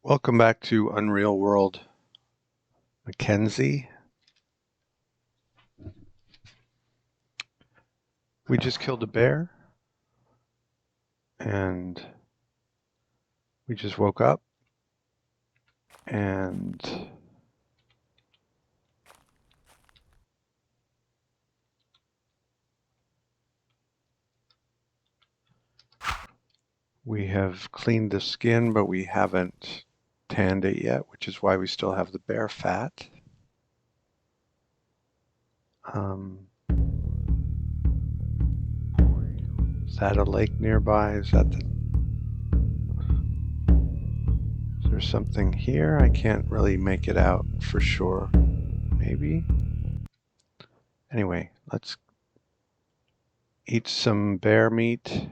Welcome back to Unreal World, Mackenzie. We just killed a bear and we just woke up and we have cleaned the skin, but we haven't tanned it yet, which is why we still have the bear fat. Is that a lake nearby? Is there something here? I can't really make it out for sure. Maybe. Anyway, let's eat some bear meat.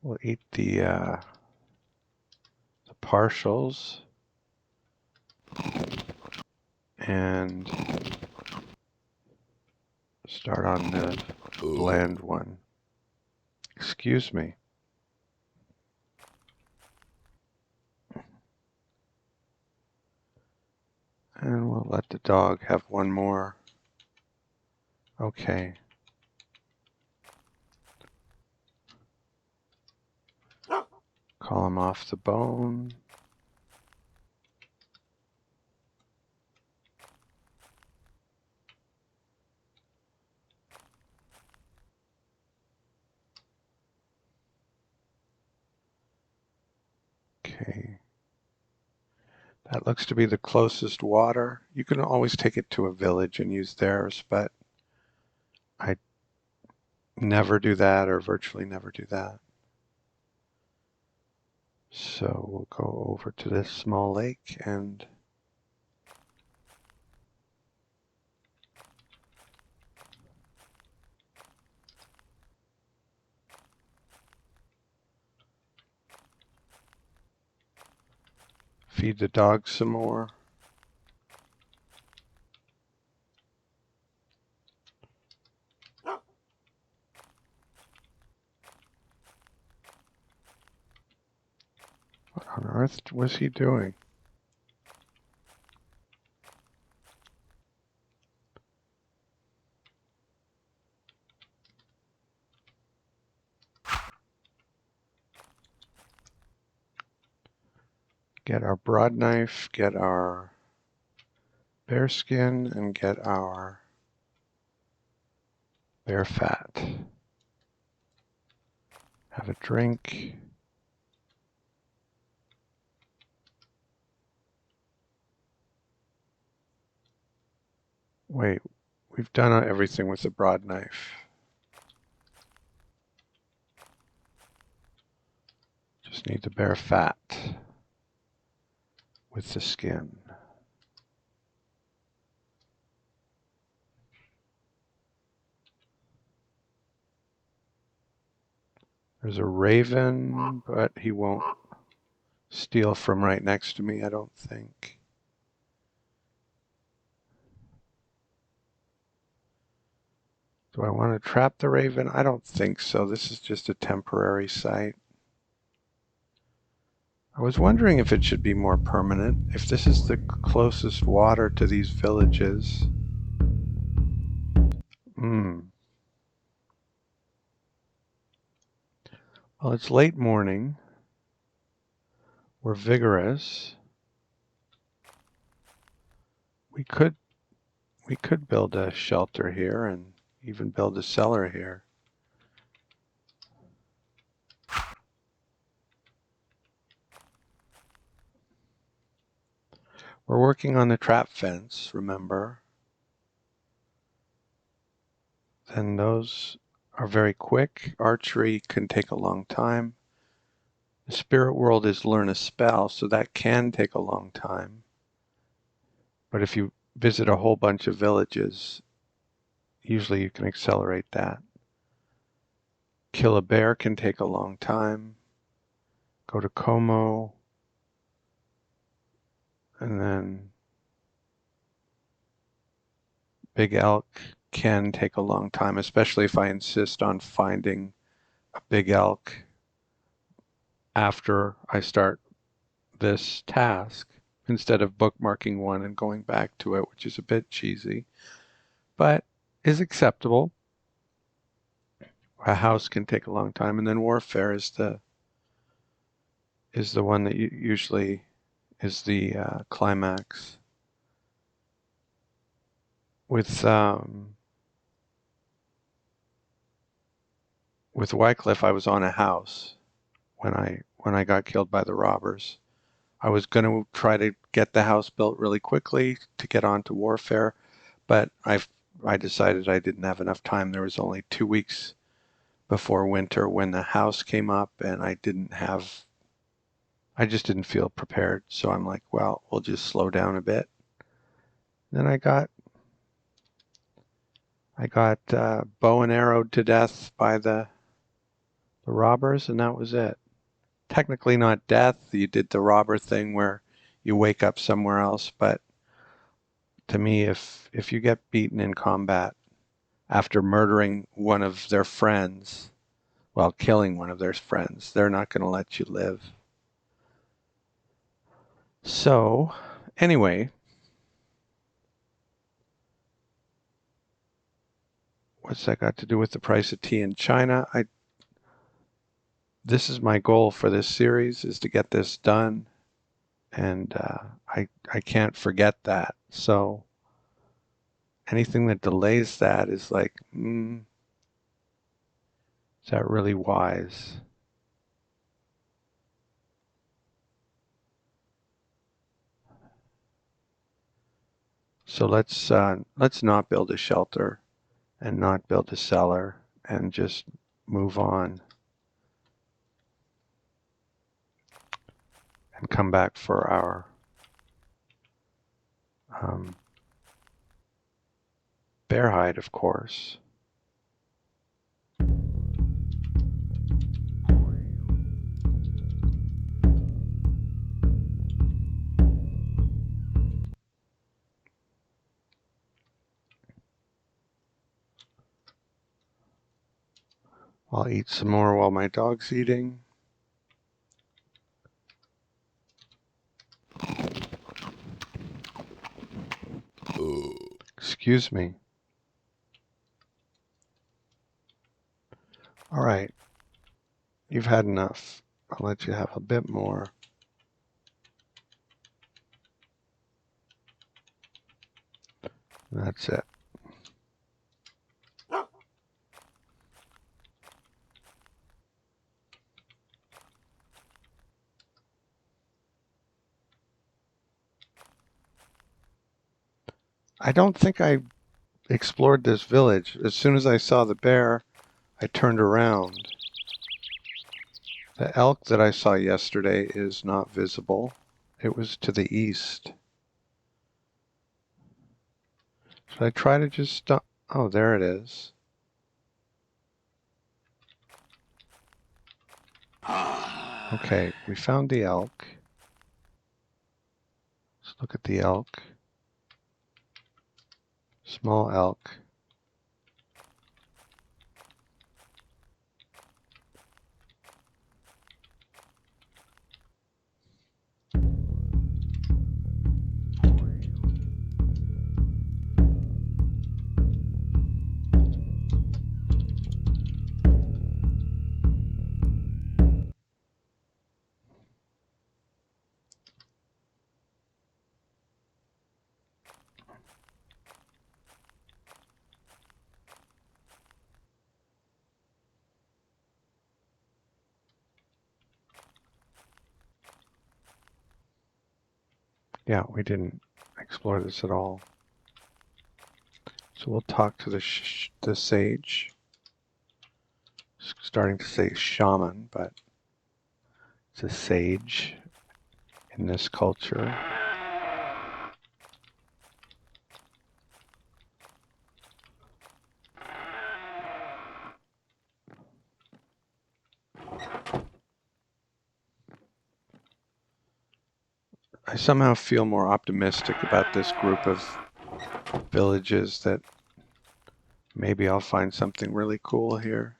We'll eat the partials and start on the bland one. Excuse me. And we'll let the dog have one more. Okay. Call him off the bone. Okay. That looks to be the closest water. You can always take it to a village and use theirs, but I never do that, or virtually never do that. So we'll go over to this small lake and feed the dog some more. What on earth was he doing? Get our broad knife, get our bear skin, and get our bear fat. Have a drink. Wait, we've done everything with the broad knife. Just need the bear fat with the skin. There's a raven, but he won't steal from right next to me, I don't think. Do I want to trap the raven? I don't think so. This is just a temporary site. I was wondering if it should be more permanent, if this is the closest water to these villages. Well, it's late morning. We're vigorous. We could build a shelter here and even build a cellar here. We're working on the trap fence, remember? And those are very quick. Archery can take a long time. The spirit world is learn a spell, so that can take a long time. But if you visit a whole bunch of villages, usually you can accelerate that. Kill a bear can take a long time. Go to Como. And then big elk can take a long time, especially if I insist on finding a big elk after I start this task instead of bookmarking one and going back to it, which is a bit cheesy, but is acceptable. A house can take a long time, and then warfare is the one that usually is the climax. With Wycliffe, I was on a house when I got killed by the robbers. I was going to try to get the house built really quickly to get on to warfare, but I decided I didn't have enough time. There was only 2 weeks before winter when the house came up, and I just didn't feel prepared. So I'm like, well, we'll just slow down a bit. Then I got bow and arrowed to death by the robbers, and that was it. Technically not death. You did the robber thing where you wake up somewhere else, but to me, if you get beaten in combat after murdering one of their friends, well, killing one of their friends, they're not going to let you live. So, anyway, what's that got to do with the price of tea in China? This is my goal for this series, is to get this done, and I can't forget that. So anything that delays that is like, is that really wise? So let's not build a shelter and not build a cellar and just move on and come back for our bear hide, of course. I'll eat some more while my dog's eating. Excuse me. All right. You've had enough. I'll let you have a bit more. That's it. I don't think I explored this village. As soon as I saw the bear, I turned around. The elk that I saw yesterday is not visible. It was to the east. Should I try to just stop? Oh, there it is. Okay, we found the elk. Let's look at the elk. Small elk. Yeah, we didn't explore this at all. So we'll talk to the sage. Starting to say shaman, but it's a sage in this culture. I somehow feel more optimistic about this group of villages, that maybe I'll find something really cool here.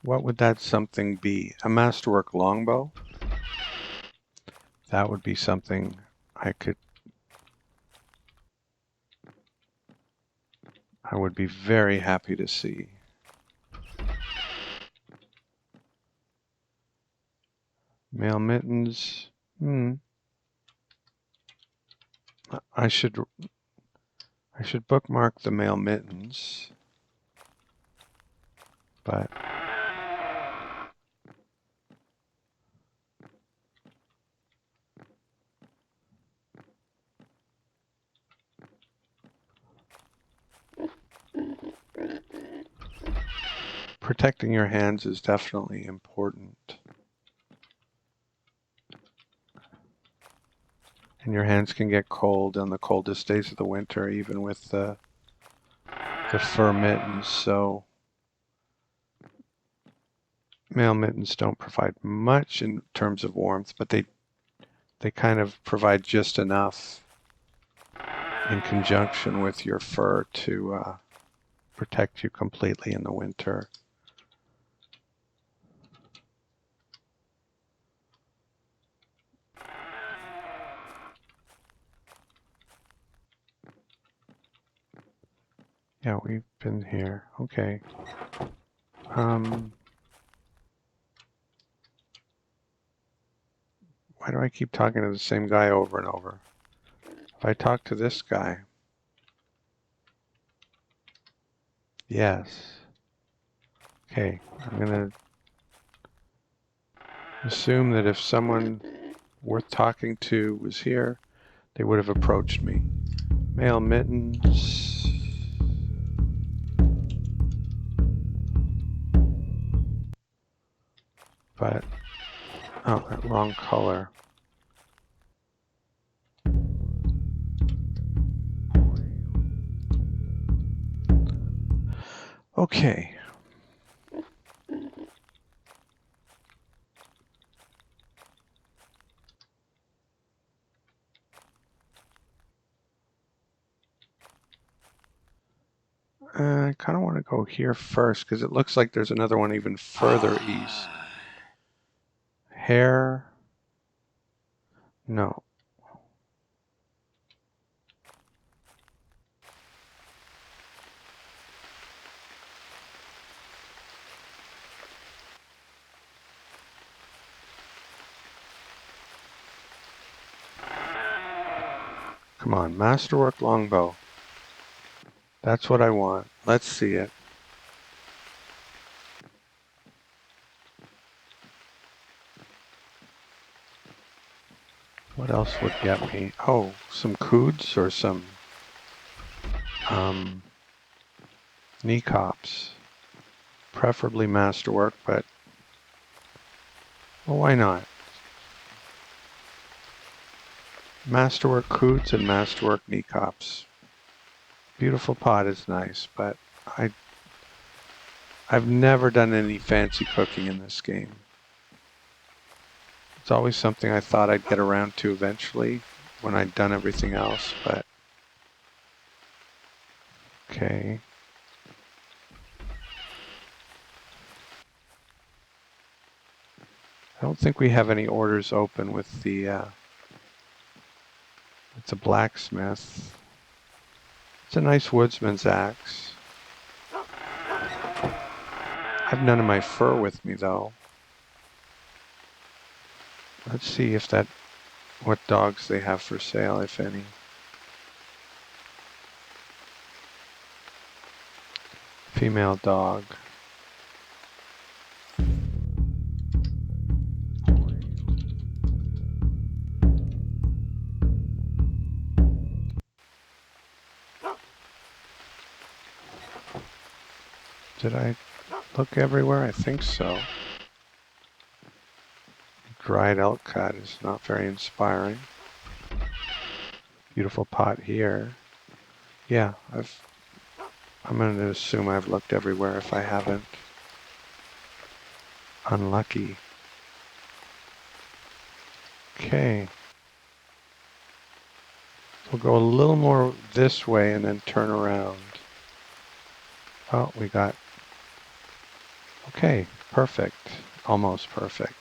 What would that something be? A masterwork longbow? That would be something I would be very happy to see. Mail mittens. I should bookmark the mail mittens, but protecting your hands is definitely important. And your hands can get cold on the coldest days of the winter, even with the fur mittens. So mail mittens don't provide much in terms of warmth, but they kind of provide just enough in conjunction with your fur to protect you completely in the winter. Yeah, we've been here. Okay. Why do I keep talking to the same guy over and over? If I talk to this guy. Yes. Okay, I'm going to assume that if someone worth talking to was here, they would have approached me. Mail mittens. But, oh, that wrong color. Okay. I kind of want to go here first because it looks like there's another one even further east. Hair. No. Come on, masterwork longbow. That's what I want. Let's see it. What else would get me? Oh, some coods or some kneecops. Preferably masterwork, but well, why not? Masterwork coods and masterwork kneecops. Beautiful pot is nice, but I've never done any fancy cooking in this game. It's always something I thought I'd get around to eventually when I'd done everything else, but okay. I don't think we have any orders open with the it's a blacksmith. It's a nice woodsman's axe. I've none of my fur with me though. Let's see if what dogs they have for sale, if any. Female dog. Did I look everywhere? I think so. Dried elk cut is not very inspiring. Beautiful pot here. Yeah, I'm going to assume I've looked everywhere if I haven't. Unlucky. Okay. We'll go a little more this way and then turn around. Oh, we got... Okay, Perfect. Almost perfect.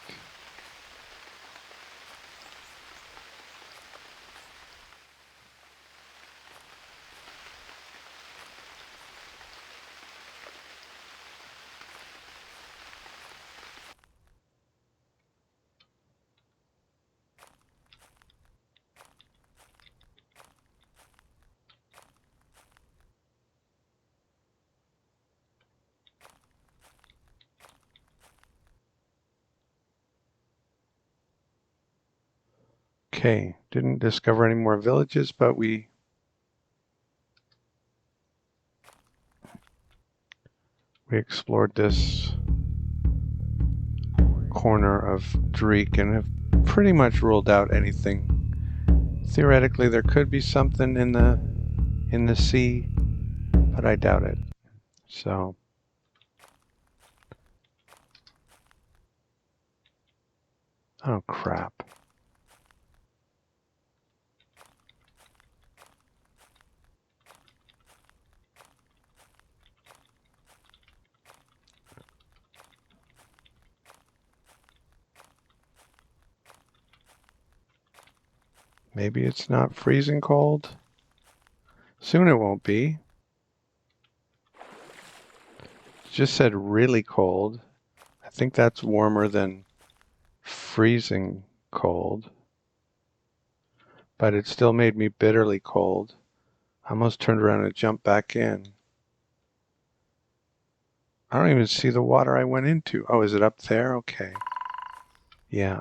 Okay, didn't discover any more villages, but we explored this corner of Dreek and have pretty much ruled out anything. Theoretically, there could be something in the sea, but I doubt it. So, oh crap. Maybe it's not freezing cold. Soon it won't be. It just said really cold. I think that's warmer than freezing cold. But it still made me bitterly cold. I almost turned around and jumped back in. I don't even see the water I went into. Oh, is it up there? Okay. Yeah.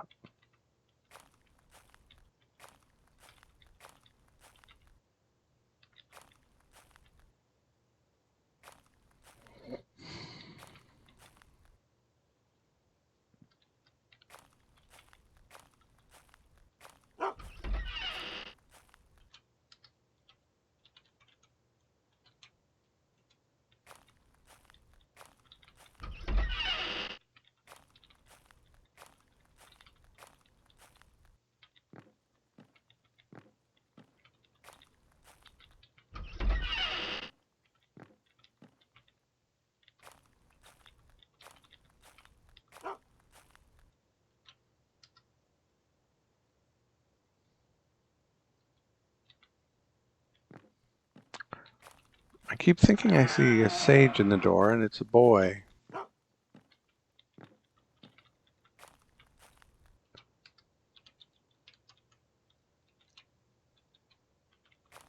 I keep thinking I see a sage in the door, and it's a boy.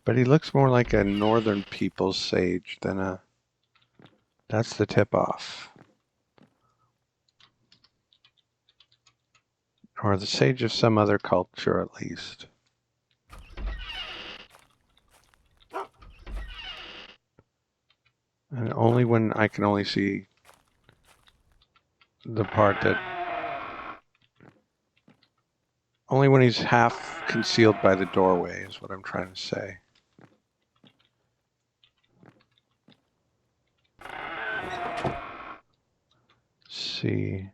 But he looks more like a northern people's sage than a... That's the tip-off. Or the sage of some other culture, at least. And only when I can only see the part that... Only when he's half concealed by the doorway is what I'm trying to say. See.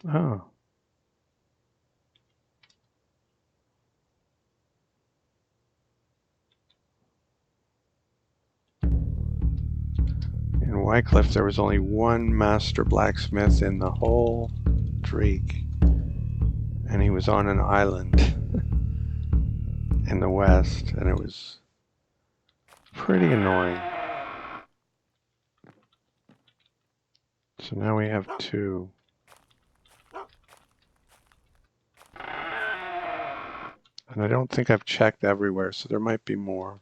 Oh. In Wycliffe, there was only one master blacksmith in the whole Dreek. And he was on an island in the west, and it was pretty annoying. So now we have two. And I don't think I've checked everywhere, so there might be more.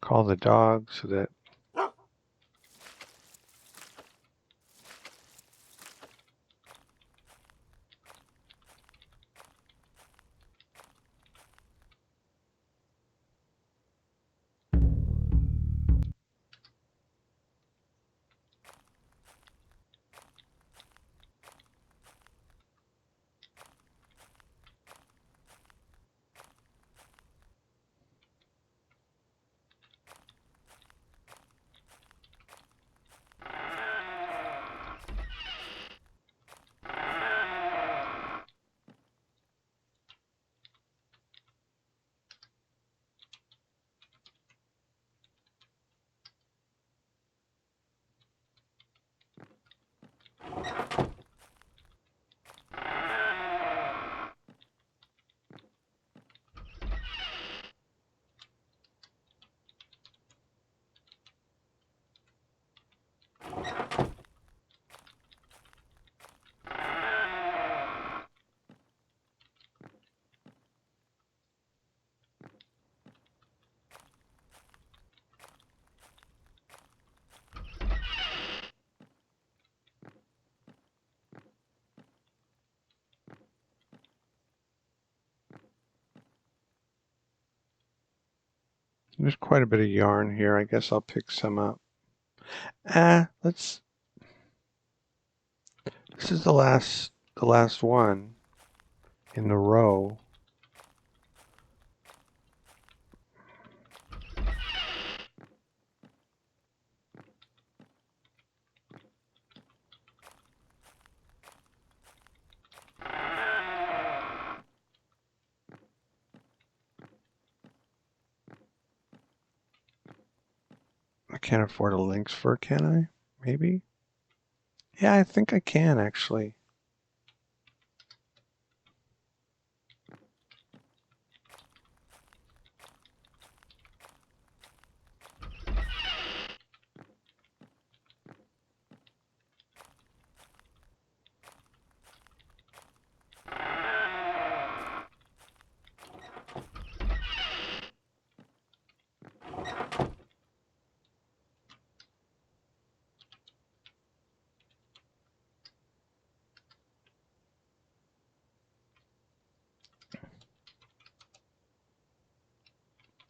Call the dog so that... There's quite a bit of yarn here. I guess I'll pick some up. This is the last one in the row. I can't afford a lynx fur, can I? Maybe? Yeah, I think I can actually.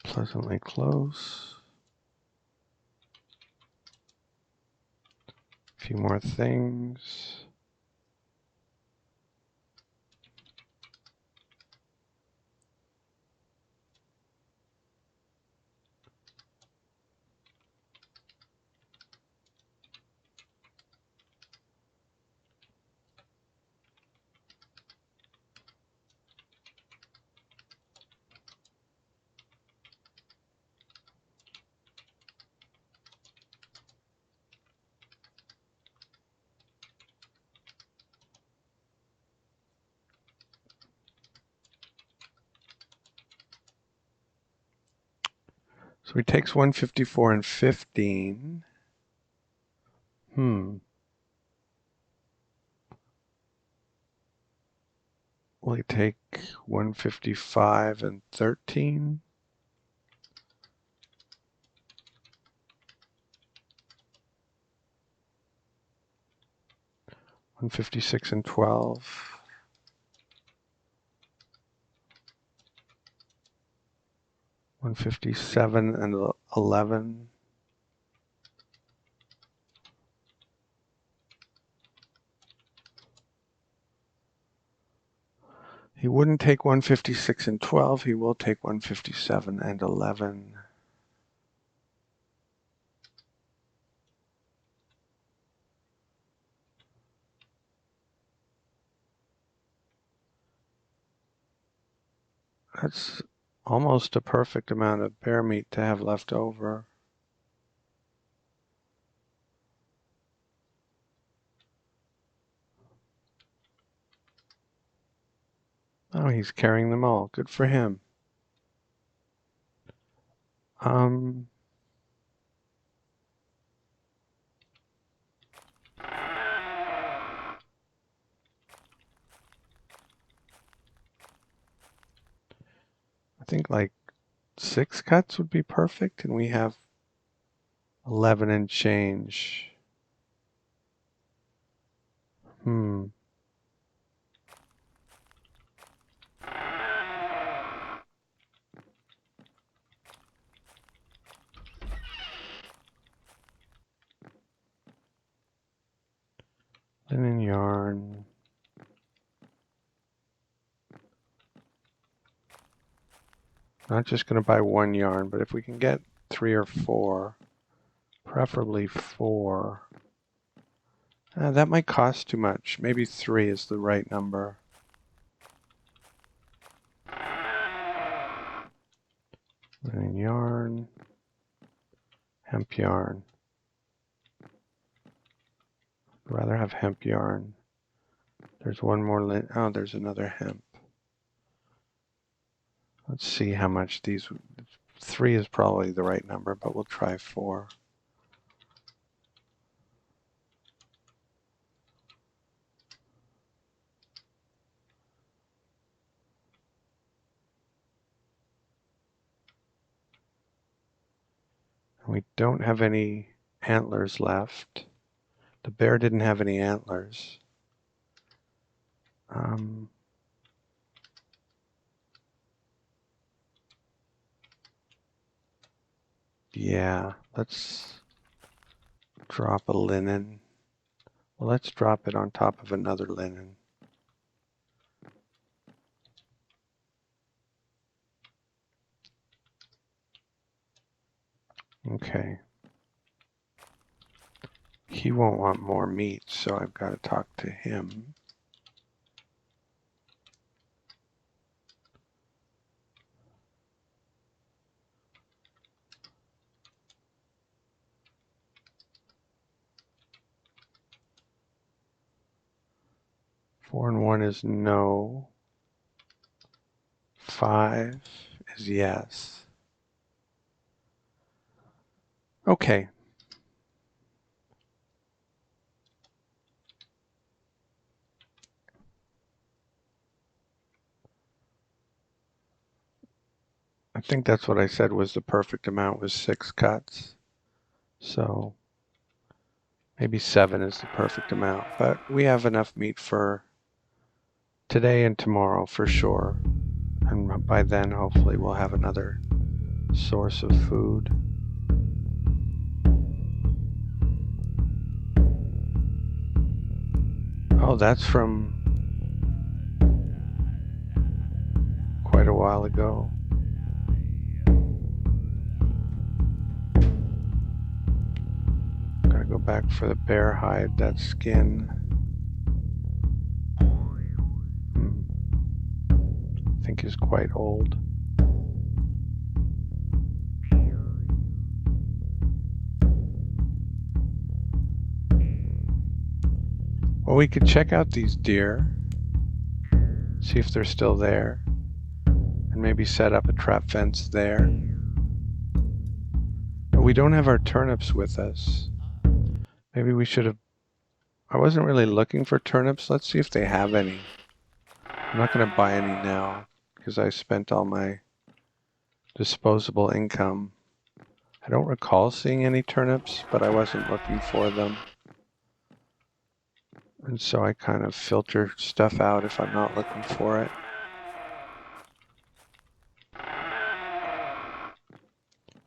Pleasantly close. A few more things. So he takes 154 and 15. Will he take 155 and 13? 156 and 12. 157 and 11. He wouldn't take 156 and 12. He will take 157 and 11. That's almost a perfect amount of bear meat to have left over. Oh, he's carrying them all. Good for him. I think like 6 cuts would be perfect, and we have 11 and change. Linen yarn. Not just going to buy 1 yarn, but if we can get 3 or 4, preferably 4. That might cost too much. Maybe 3 is the right number. Linen yarn. Hemp yarn. I'd rather have hemp yarn. There's one more lint. Oh, there's another hemp. Let's see how much these. 3 is probably the right number, but we'll try 4. And we don't have any antlers left. The bear didn't have any antlers. Yeah, let's drop a linen. Well, let's drop it on top of another linen. Okay. He won't want more meat, so I've got to talk to him. Four and 1 is no. 5 is yes. Okay. I think that's what I said was the perfect amount, was 6 cuts. So maybe 7 is the perfect amount. But we have enough meat for today and tomorrow for sure. And by then, hopefully, we'll have another source of food. Oh, that's from quite a while ago. Gotta go back for the bear hide, that skin. I think is quite old. Well, we could check out these deer, see if they're still there, and maybe set up a trap fence there. But we don't have our turnips with us. Maybe we should have. I wasn't really looking for turnips. Let's see if they have any. I'm not going to buy any now because I spent all my disposable income. I don't recall seeing any turnips, but I wasn't looking for them. And so I kind of filter stuff out if I'm not looking for it.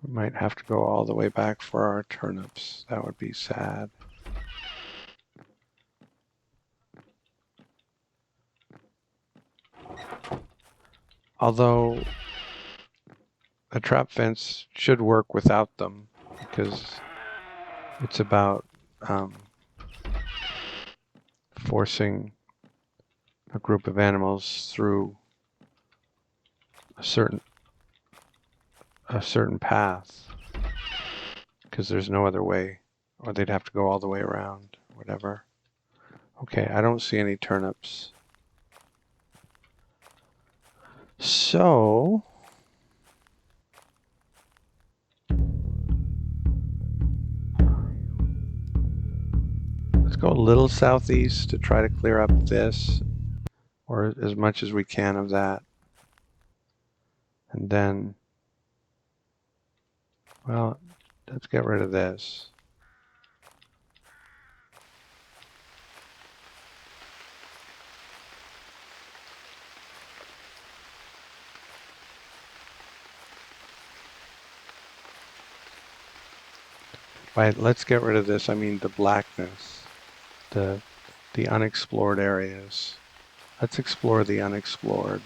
We might have to go all the way back for our turnips. That would be sad. Although a trap fence should work without them because it's about forcing a group of animals through a certain path because there's no other way, or they'd have to go all the way around, whatever. Okay, I don't see any turnips. So let's go a little southeast to try to clear up this, or as much as we can of that. And then, well, let's get rid of this. By let's get rid of this, I mean the blackness, the unexplored areas. Let's explore the unexplored.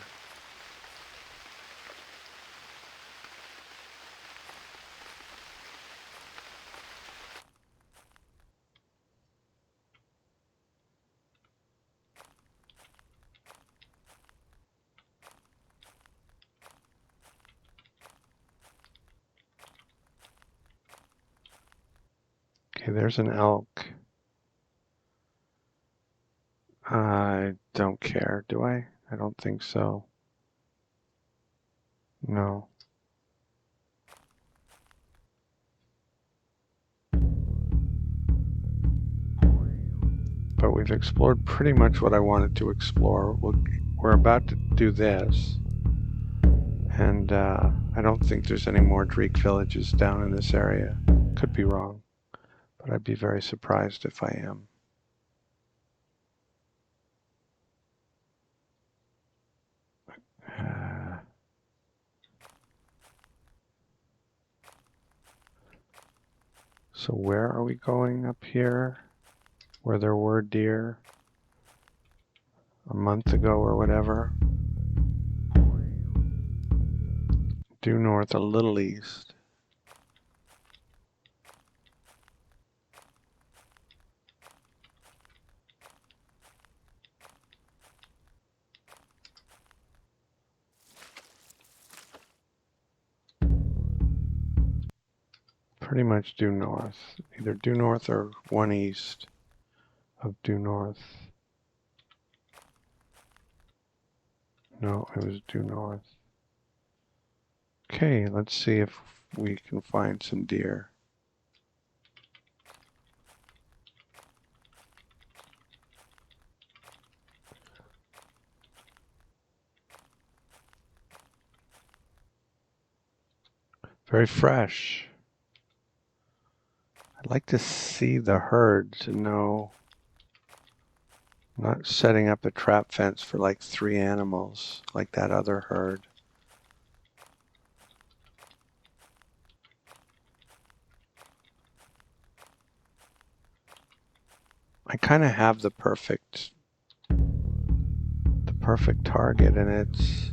Okay, there's an elk. I don't care, do I? I don't think so. No. But we've explored pretty much what I wanted to explore. We're about to do this. And I don't think there's any more Dreek villages down in this area. Could be wrong, but I'd be very surprised if I am. So where are we going up here? Where there were deer a month ago or whatever? Due north, a little east. Pretty much due north. Either due north or one east of due north. No, it was due north. Okay, let's see if we can find some deer. Very fresh. I'd like to see the herd to know I'm not setting up a trap fence for like 3 animals like that other herd. I kind of have the perfect target, and it's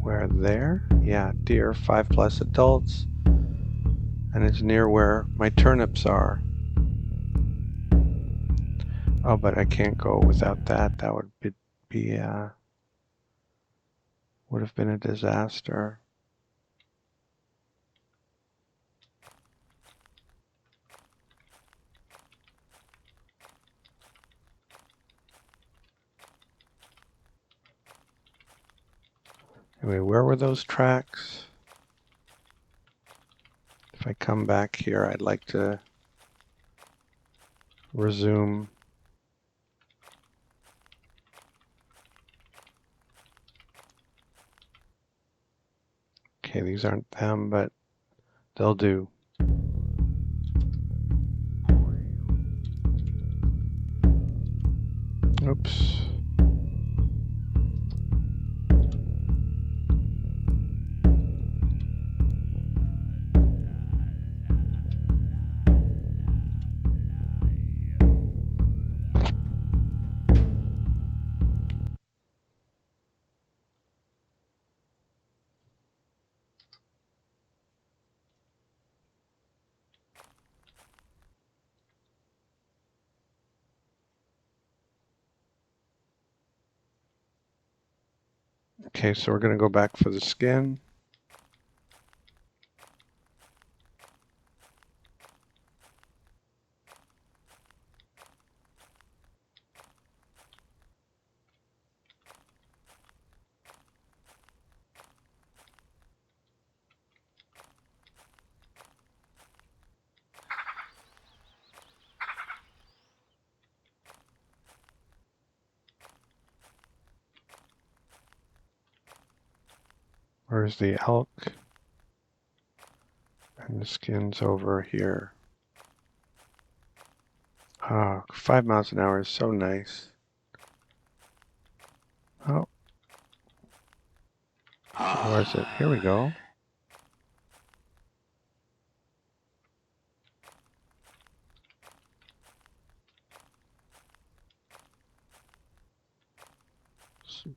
where there? Yeah, deer, 5+ adults, and it's near where my turnips are. Oh, but I can't go without that. That would would have been a disaster. Anyway, where were those tracks? If I come back here, I'd like to resume. Okay, these aren't them, but they'll do. Oops. Okay, so we're going to go back for the skin. Where's the elk? And the skin's over here. Ah, 5 miles an hour is so nice. Oh. Where is it? Here we go.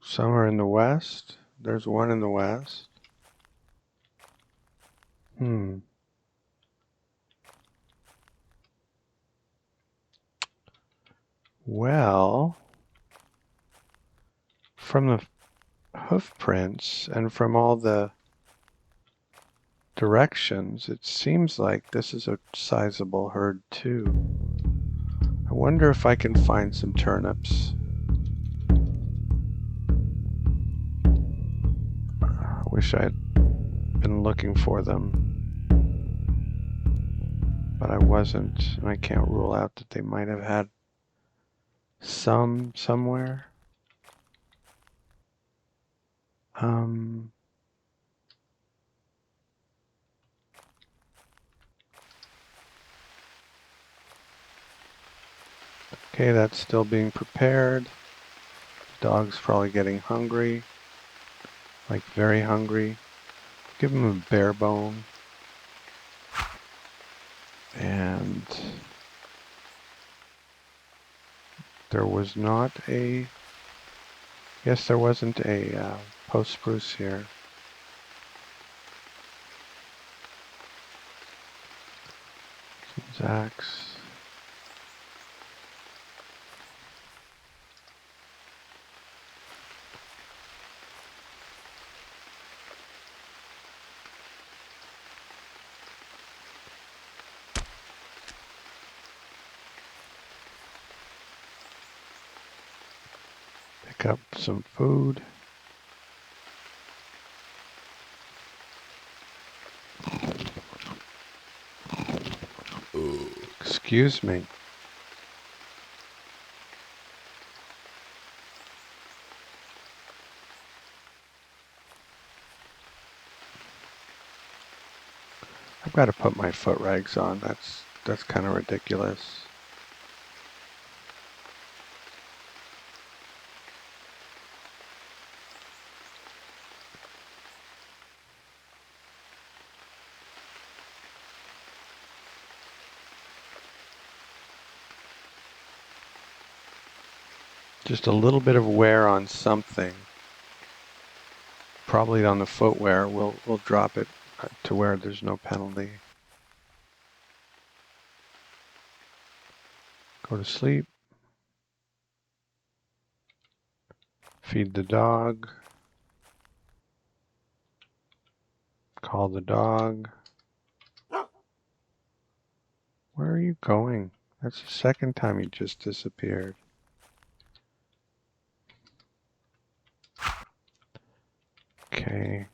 Some are in the west. There's one in the west. Well, from the hoof prints and from all the directions, it seems like this is a sizable herd too. I wonder if I can find some turnips. Wish I'd been looking for them, but I wasn't, and I can't rule out that they might have had some somewhere. Okay, that's still being prepared. Dog's probably getting hungry, like very hungry. Give him a bare bone. And there was not a, yes, there wasn't a post spruce here. Axe. Pick up some food. Excuse me. I've got to put my foot rags on. That's kind of ridiculous. Just a little bit of wear on something, probably on the footwear, we'll drop it to where there's no penalty. Go to sleep. Feed the dog. Call the dog. Where are you going? That's the second time you just disappeared. Okay.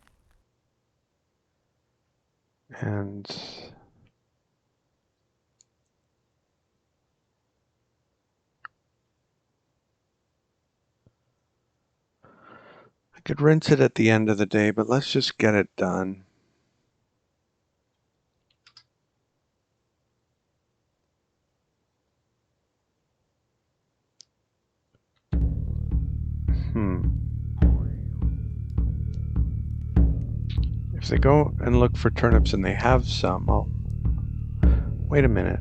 And I could rinse it at the end of the day, but let's just get it done. If they go and look for turnips and they have some, I'll... Wait a minute.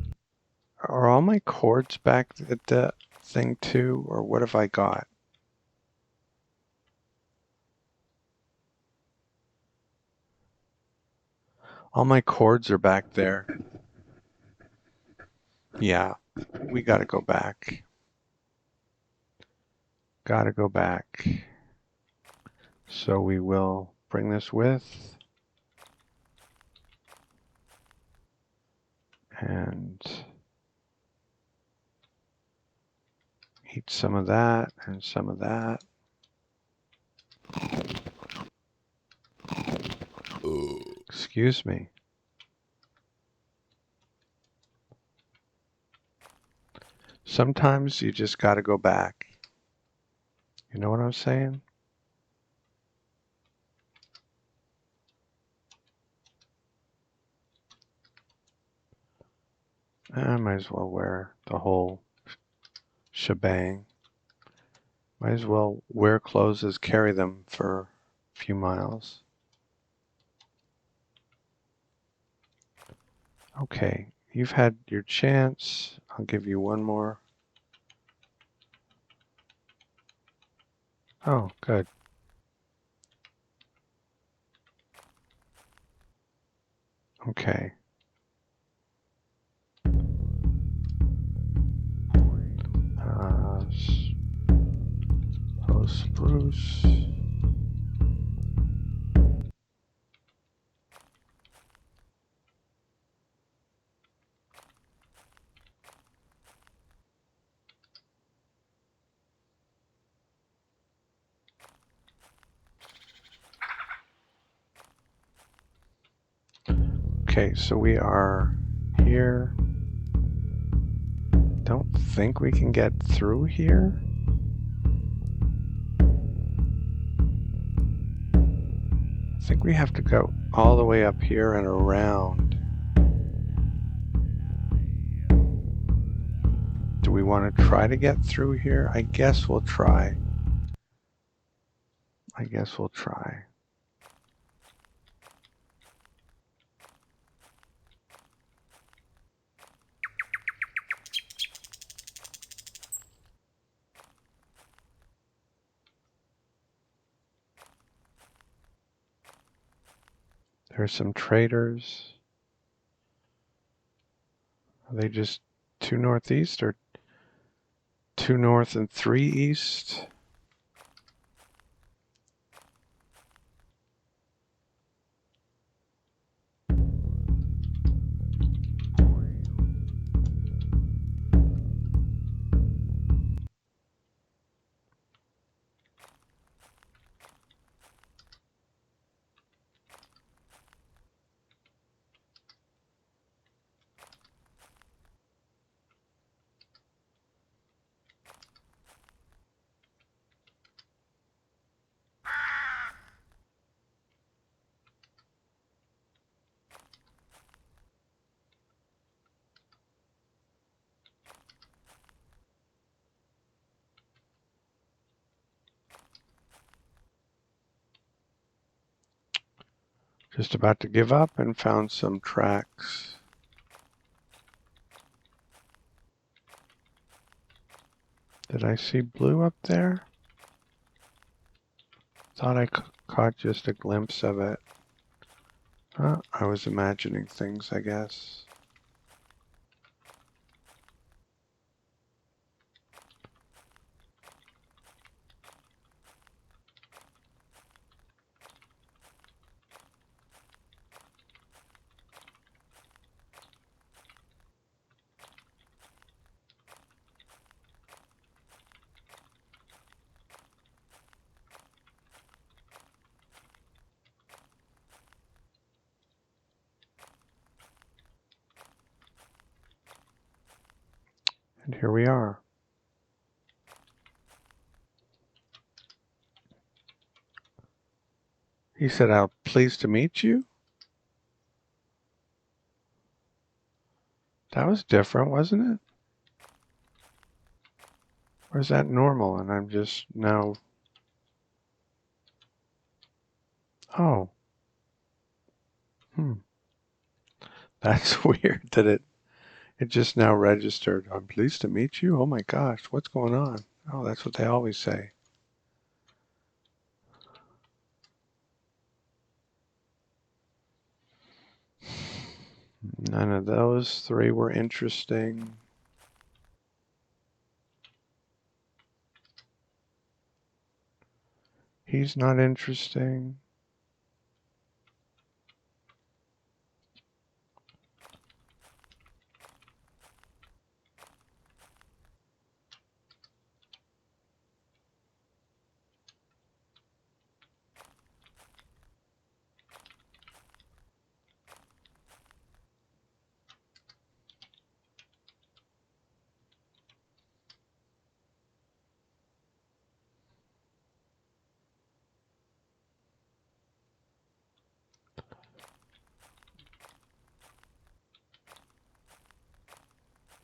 Are all my cords back at the thing too, or what have I got? All my cords are back there. Yeah, we gotta go back. Gotta go back. So we will bring this with. And eat some of that and some of that. Excuse me. Sometimes you just gotta go back. You know what I'm saying? I might as well wear the whole shebang. Might as well wear clothes as carry them for a few miles. Okay, you've had your chance. I'll give you one more. Oh, good. Okay. Spruce. Okay, so we are here. Don't think we can get through here. I think we have to go all the way up here and around. Do we want to try to get through here? I guess we'll try. There's some traders. Are they just 2 northeast or 2 north and 3 east? Just about to give up and found some tracks. Did I see blue up there? Thought I caught just a glimpse of it. I was imagining things, I guess. And here we are. He said, "I'm pleased to meet you." That was different, wasn't it? Or is that normal and I'm just now... Oh. That's weird that it just now registered. "I'm pleased to meet you." Oh my gosh, what's going on? Oh, that's what they always say. None of those 3 were interesting. He's not interesting.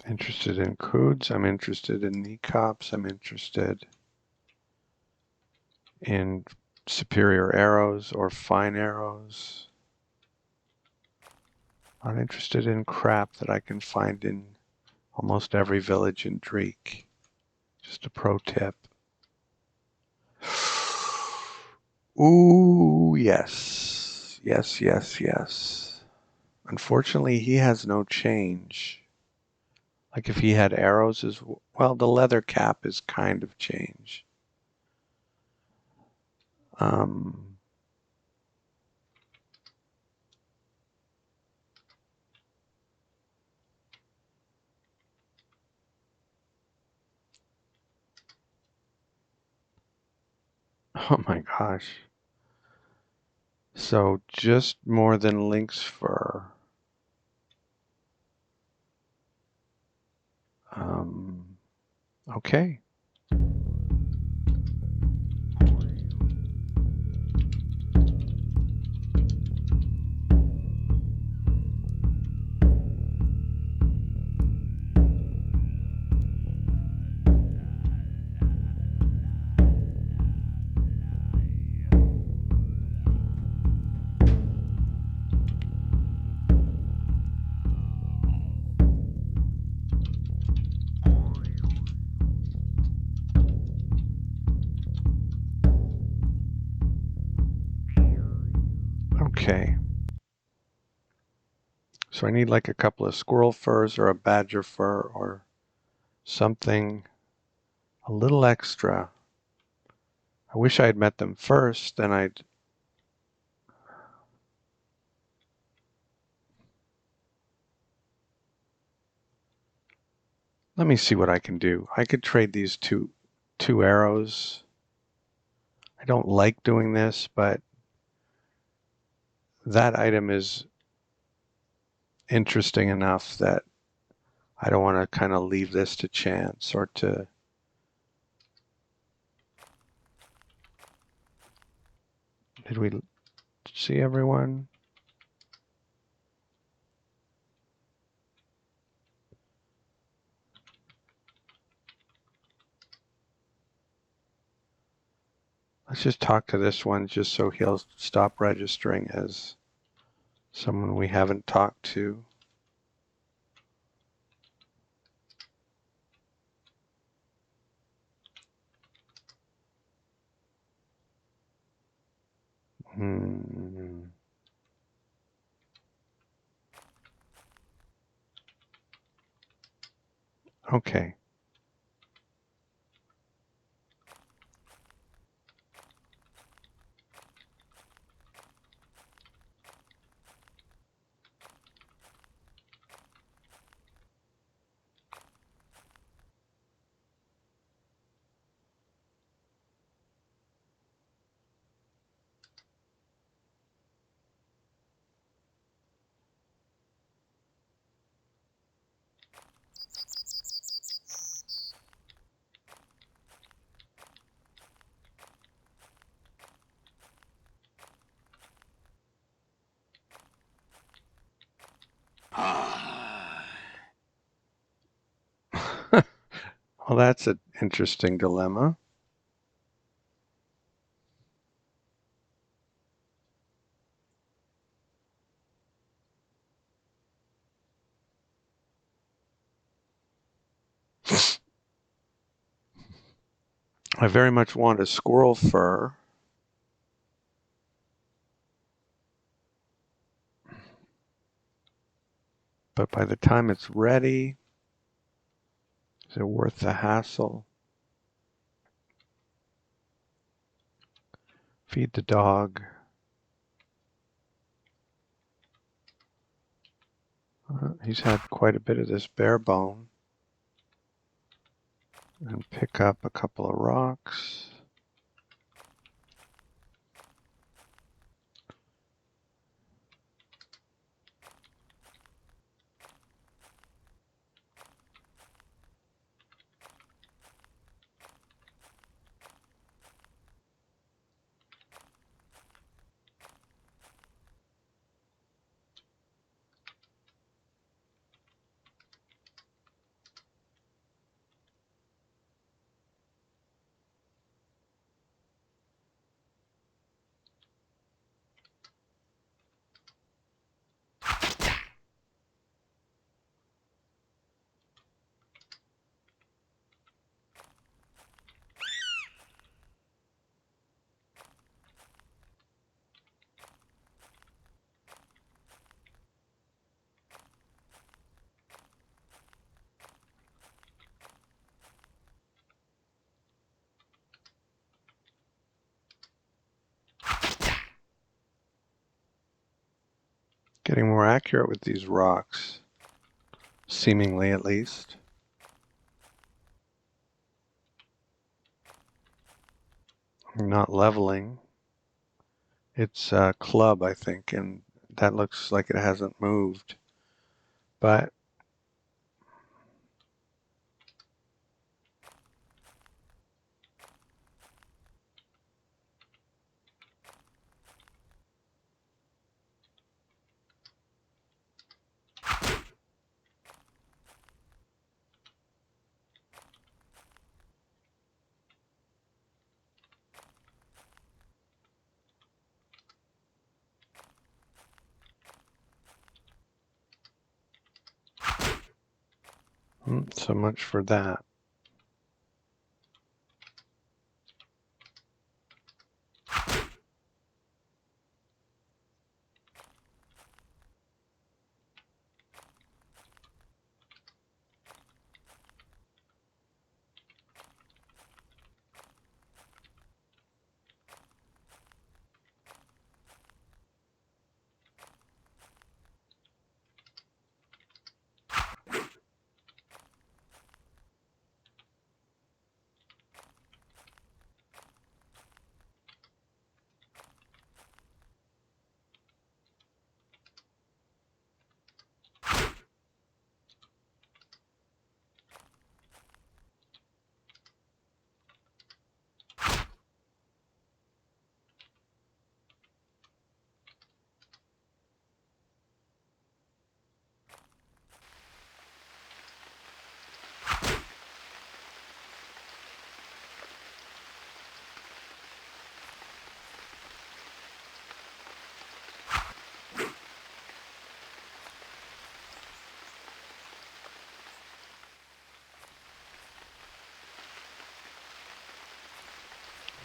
Interested in coods. I'm interested in kneecops. I'm interested in superior arrows or fine arrows. I'm interested in crap that I can find in almost every village in Dreek. Just a pro tip. Ooh, yes. Yes, yes, yes. Unfortunately, he has no change. Like if he had arrows as well, the leather cap is kind of change. Oh my gosh. So just more than lynx fur. Okay. Okay. So I need like a couple of squirrel furs or a badger fur or something a little extra. I wish I had met them first, then I'd... Let me see what I can do. I could trade these two arrows. I don't like doing this, but that item is interesting enough that I don't want to kind of leave this to chance or to... Did we see everyone? Let's just talk to this one just so he'll stop registering as someone we haven't talked to. Okay. Well, that's an interesting dilemma. I very much want a squirrel fur. But by the time it's ready, is it worth the hassle? Feed the dog. He's had quite a bit of this bare bone. And pick up a couple of rocks. Getting more accurate with these rocks, seemingly at least. I'm not leveling. It's a club, I think, and that looks like it hasn't moved. But So much for that.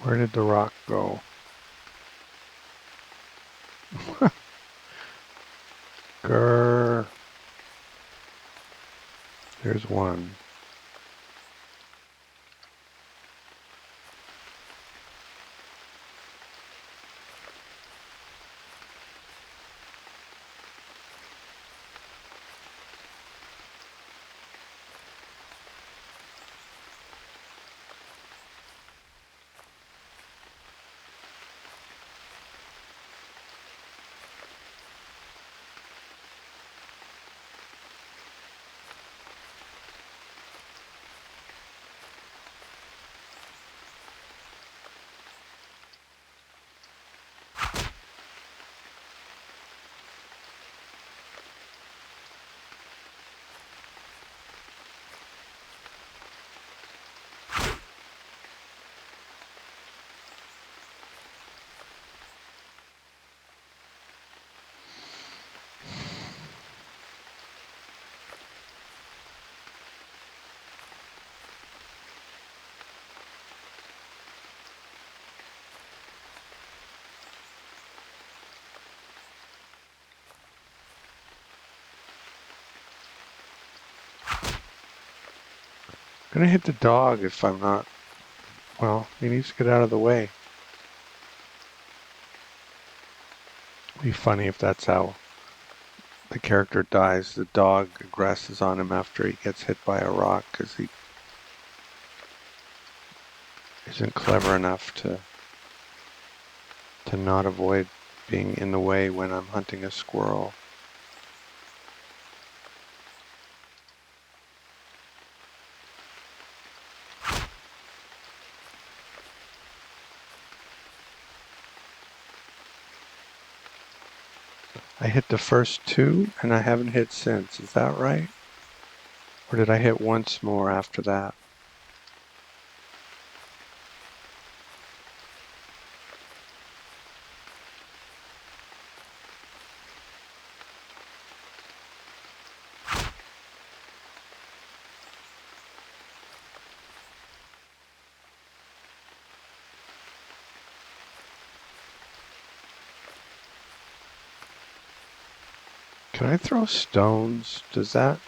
Where did the rock go? Grr. There's one. I'm gonna hit the dog if I'm not. Well, he needs to get out of the way. It'd be funny if that's how the character dies. The dog aggresses on him after he gets hit by a rock because he isn't clever enough to not avoid being in the way when I'm hunting a squirrel. I hit the first two and I haven't hit since. Is that right? Or did I hit once more after that? Can I throw stones? Does that?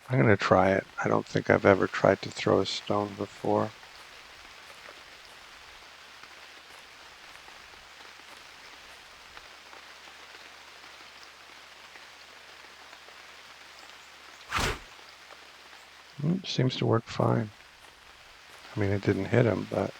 I'm going to try it. I don't think I've ever tried to throw a stone before. Seems to work fine. I mean, it didn't hit him, but...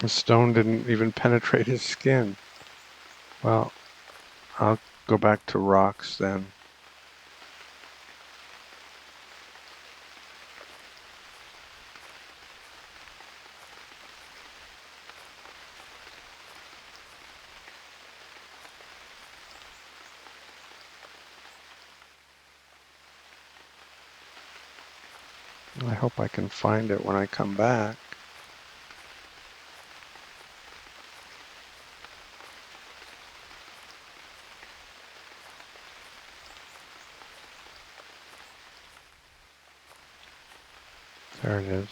The stone didn't even penetrate his skin. Well, I'll go back to rocks then. I hope I can find it when I come back. There it is.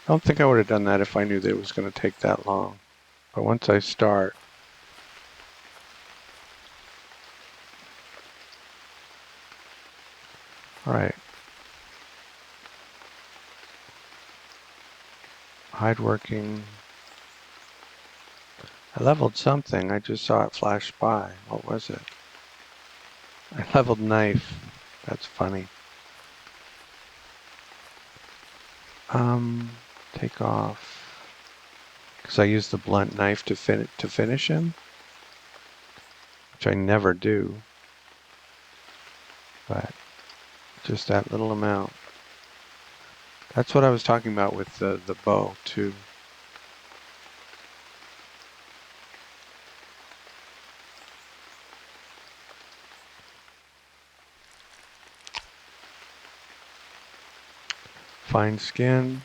I don't think I would have done that if I knew that it was going to take that long. But once I start, all right, hide working. I leveled something. I just saw it flash by. What was it? I leveled knife. That's funny. Take off. Because I used the blunt knife to finish him, which I never do. But just that little amount. That's what I was talking about with the bow too. Fine skin.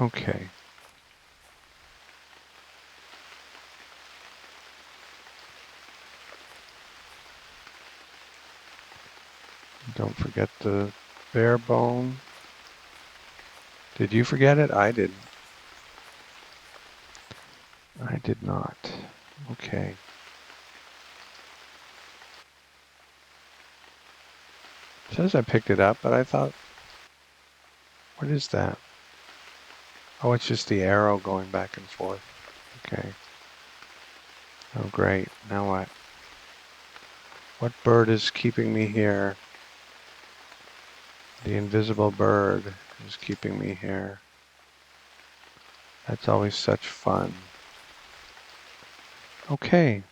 Okay. Don't forget the bare bone. Did you forget it? I didn't. I did not. Okay. It says I picked it up, but I thought, what is that? Oh, it's just the arrow going back and forth. Okay. Oh, great. Now what? What bird is keeping me here? The invisible bird is keeping me here. That's always such fun. Okay.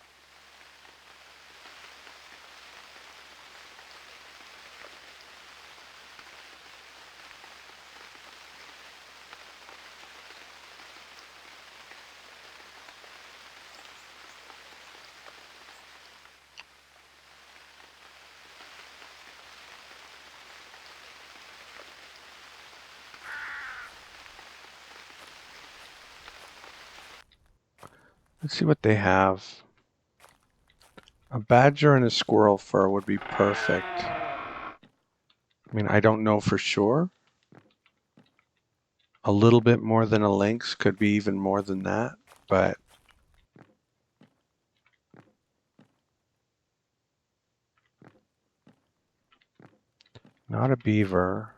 Let's see what they have. A badger and a squirrel fur would be perfect. I mean, I don't know for sure. A little bit more than a lynx, could be even more than that, but not a beaver.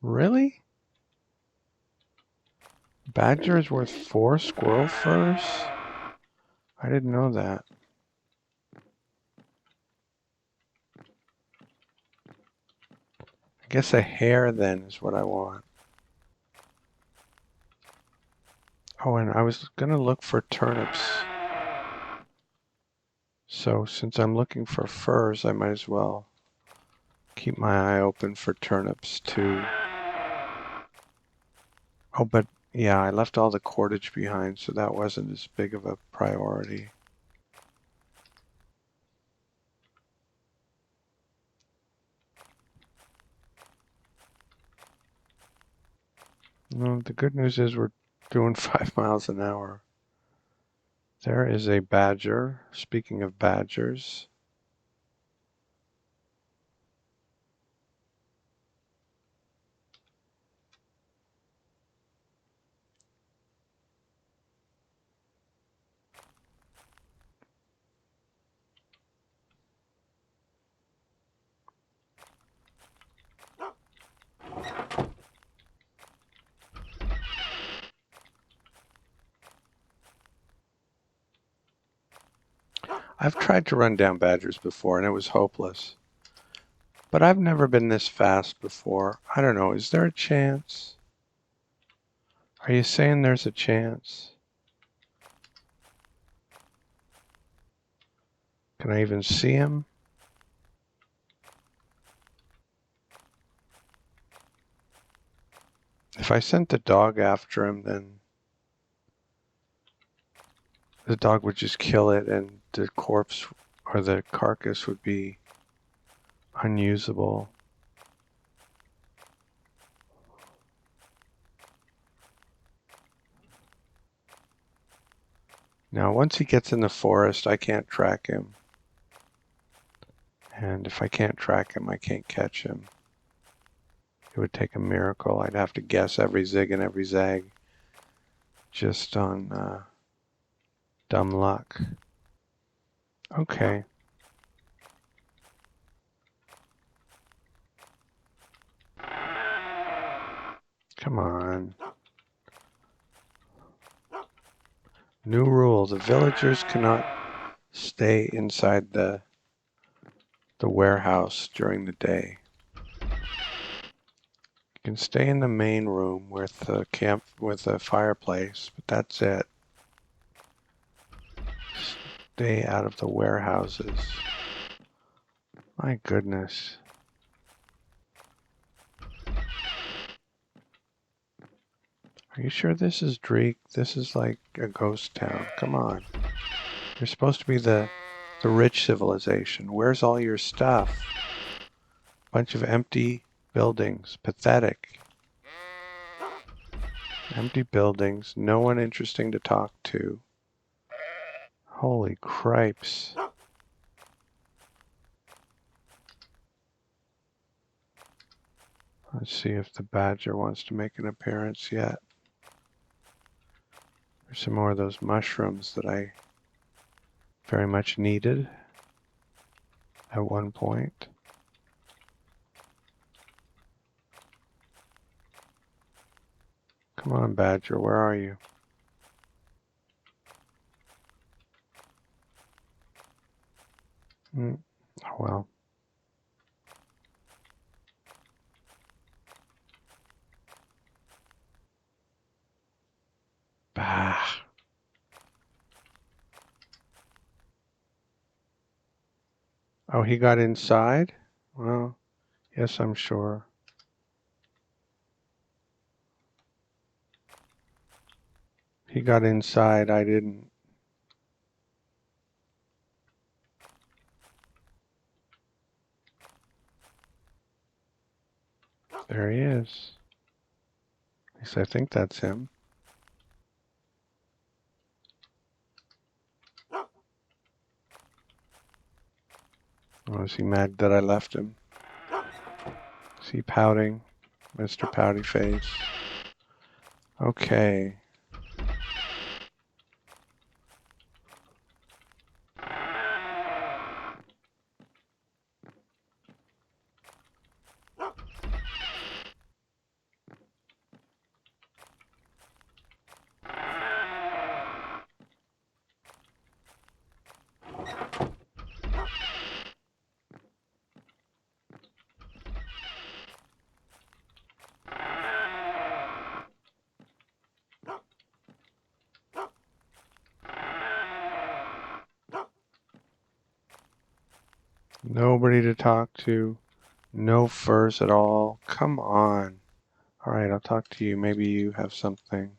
Really? Badger is worth 4 squirrel furs? I didn't know that. I guess a hare then is what I want. Oh, and I was gonna look for turnips. So since I'm looking for furs, I might as well keep my eye open for turnips too. Oh, but yeah, I left all the cordage behind, so that wasn't as big of a priority. No, the good news is we're doing 5 miles an hour. There is a badger. Speaking of badgers. I've tried to run down badgers before and it was hopeless. But I've never been this fast before. I don't know, is there a chance? Are you saying there's a chance? Can I even see him? If I sent the dog after him, then the dog would just kill it and the corpse or the carcass would be unusable. Now, once he gets in the forest, I can't track him. And if I can't track him, I can't catch him. It would take a miracle. I'd have to guess every zig and every zag just on dumb luck. Okay. Come on. New rule. The villagers cannot stay inside the warehouse during the day. You can stay in the main room with a camp with a fireplace, but that's it. Stay out of the warehouses. My goodness. Are you sure this is Drake? This is like a ghost town. Come on. You're supposed to be the rich civilization. Where's all your stuff? Bunch of empty buildings. Pathetic. Empty buildings. No one interesting to talk to. Holy cripes. Let's see if the badger wants to make an appearance yet. There's some more of those mushrooms that I very much needed at one point. Come on, Badger, where are you? Oh, well. Bah. Oh, he got inside? Well, yes, I'm sure. He got inside, I didn't. There he is. At least I think that's him. Oh, is he mad that I left him? Is he pouting? Mr. Pouty Face. Okay. Nobody to talk to. No furs at all. Come on. All right, I'll talk to you. Maybe you have something.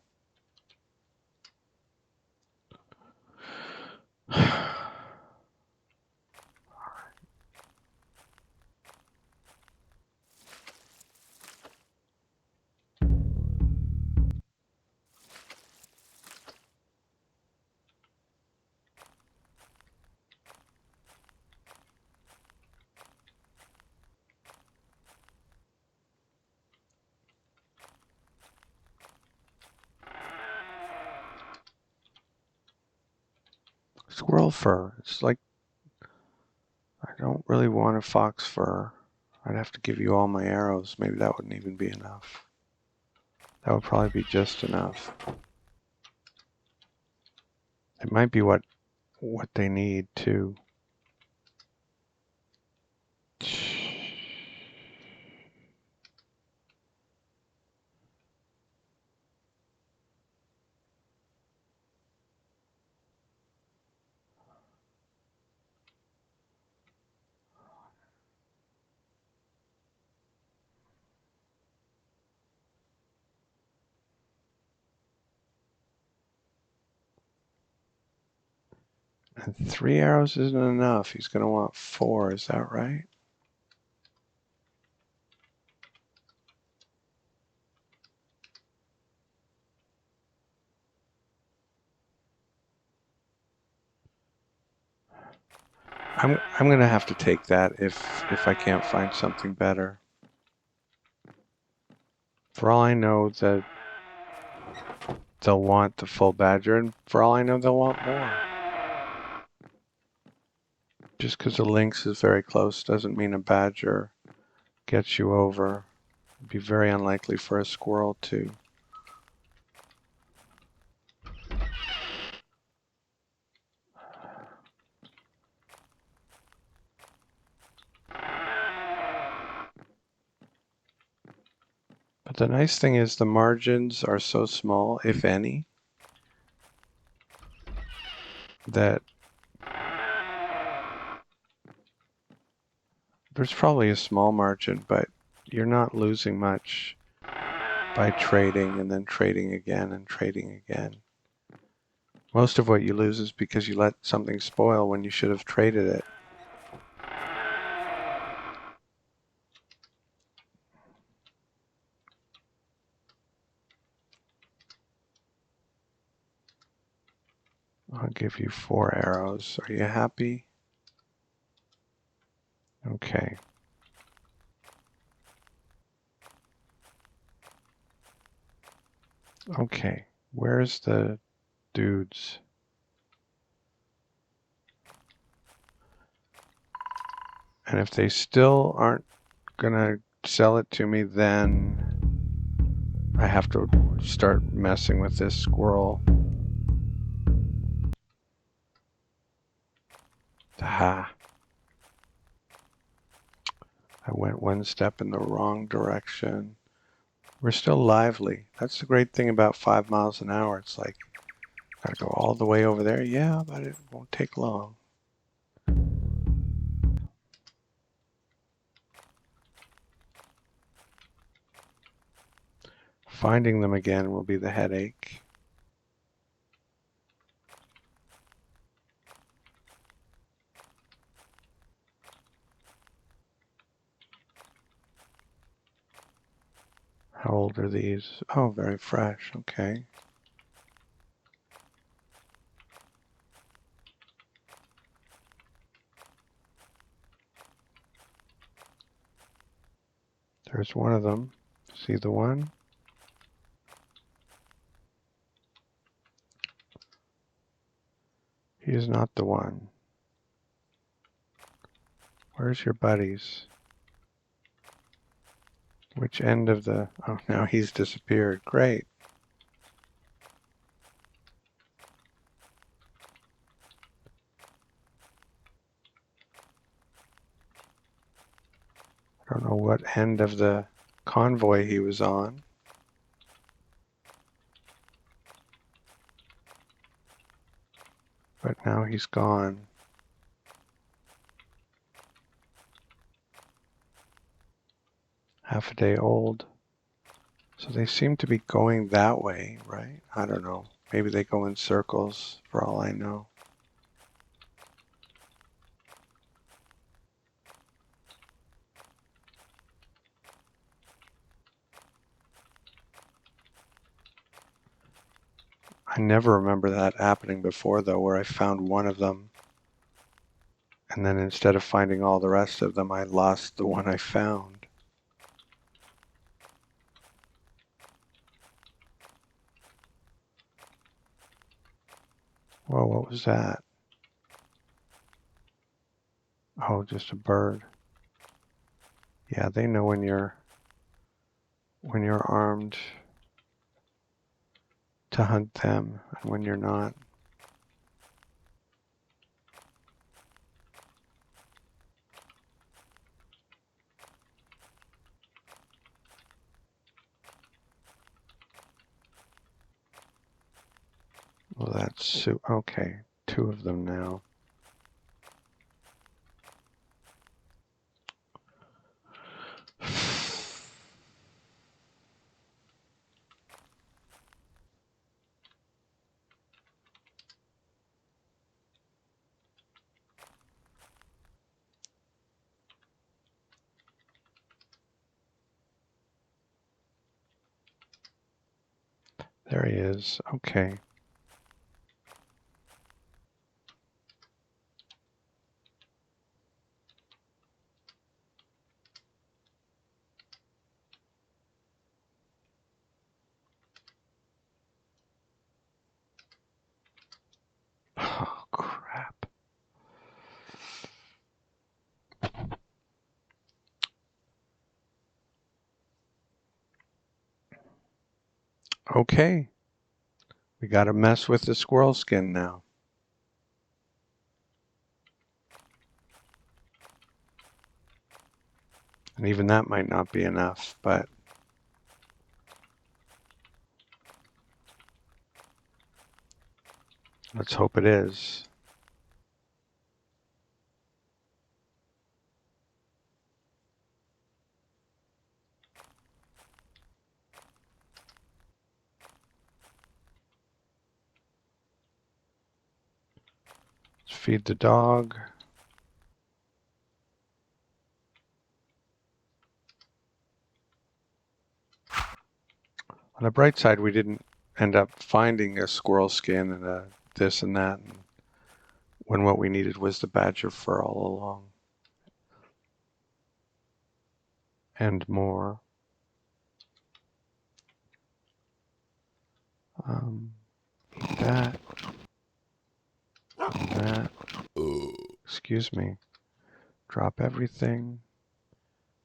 Squirrel fur. It's like, I don't really want a fox fur. I'd have to give you all my arrows. Maybe that wouldn't even be enough. That would probably be just enough. It might be what they need too. And 3 arrows isn't enough. He's going to want 4. Is that right? I'm going to have to take that if I can't find something better. For all I know, that they'll want the full badger, and for all I know, they'll want more. Just because a lynx is very close doesn't mean a badger gets you over. It'd be very unlikely for a squirrel to. But the nice thing is the margins are so small, if any, that there's probably a small margin, but you're not losing much by trading and then trading again and trading again. Most of what you lose is because you let something spoil when you should have traded it. I'll give you 4 arrows. Are you happy? Okay. Okay. Where's the dudes? And if they still aren't gonna sell it to me, then I have to start messing with this squirrel. Ah. I went one step in the wrong direction. We're still lively. That's the great thing about 5 miles an hour. It's like, gotta go all the way over there. Yeah, but it won't take long. Finding them again will be the headache. How old are these? Oh, very fresh. Okay. There's one of them. See the one? He is not the one. Where's your buddies? Which end of the... Oh, now he's disappeared. Great. I don't know what end of the convoy he was on. But now he's gone. Half a day old. So they seem to be going that way, right? I don't know. Maybe they go in circles, for all I know. I never remember that happening before, though, where I found one of them, and then instead of finding all the rest of them, I lost the one I found. Whoa, what was that? Oh, just a bird. Yeah, they know when you're armed to hunt them, and when you're not. Well, that's okay. 2 of them now. There he is. Okay. Oh, crap. Okay. We got to mess with the squirrel skin now. And even that might not be enough, but let's hope it is. Let's feed the dog. On the bright side, we didn't end up finding a squirrel skin and a this and that, when what we needed was the badger fur all along. And more. That. And that. Excuse me. Drop everything.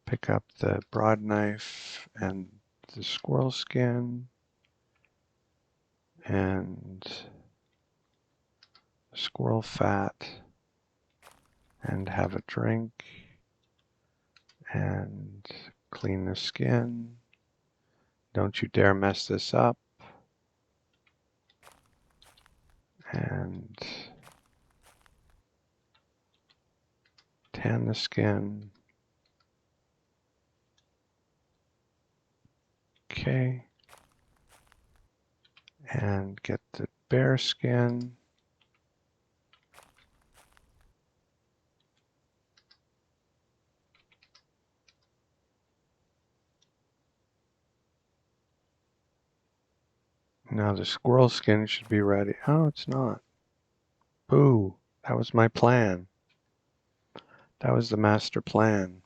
Pick up the broad knife and the squirrel skin and squirrel fat and have a drink and clean the skin. Don't you dare mess this up. And tan the skin. Okay. And get the bear skin. Now the squirrel skin should be ready. Oh, it's not. Boo. That was my plan. That was the master plan.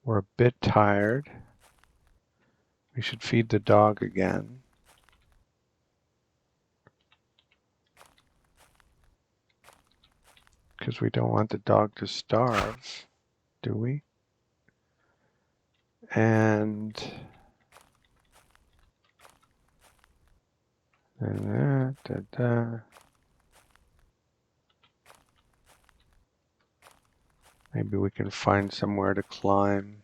We're a bit tired. We should feed the dog again. Because we don't want the dog to starve, do we? And maybe we can find somewhere to climb.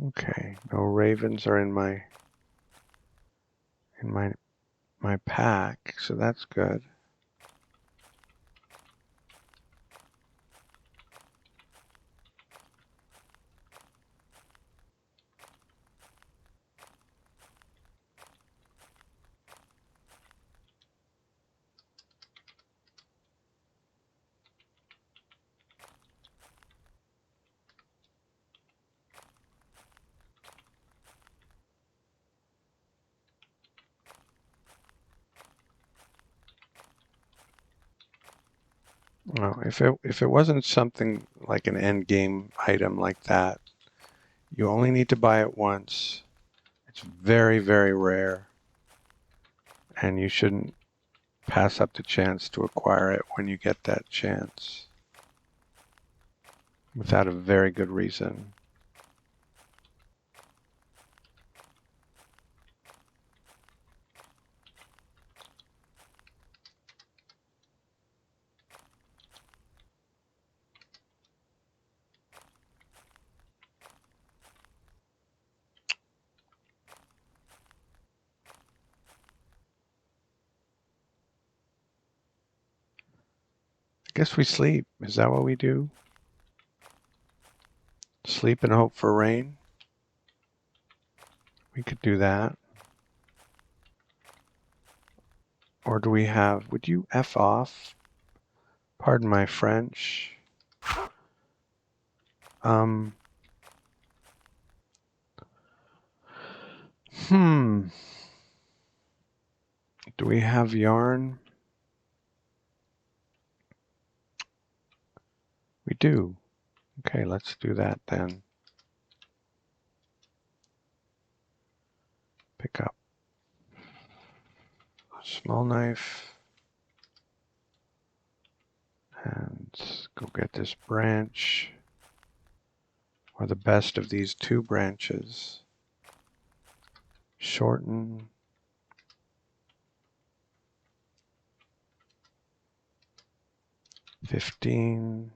Okay, no ravens are in my pack, so that's good. Well, if it wasn't something like an end game item like that, you only need to buy it once. It's very, very rare, and you shouldn't pass up the chance to acquire it when you get that chance without a very good reason. I guess we sleep. Is that what we do? Sleep and hope for rain? We could do that. Or do we have, would you F off? Pardon my French. Do we have yarn? We do. Okay, let's do that then. Pick up a small knife and go get this branch, or the best of these two branches. Shorten. $15.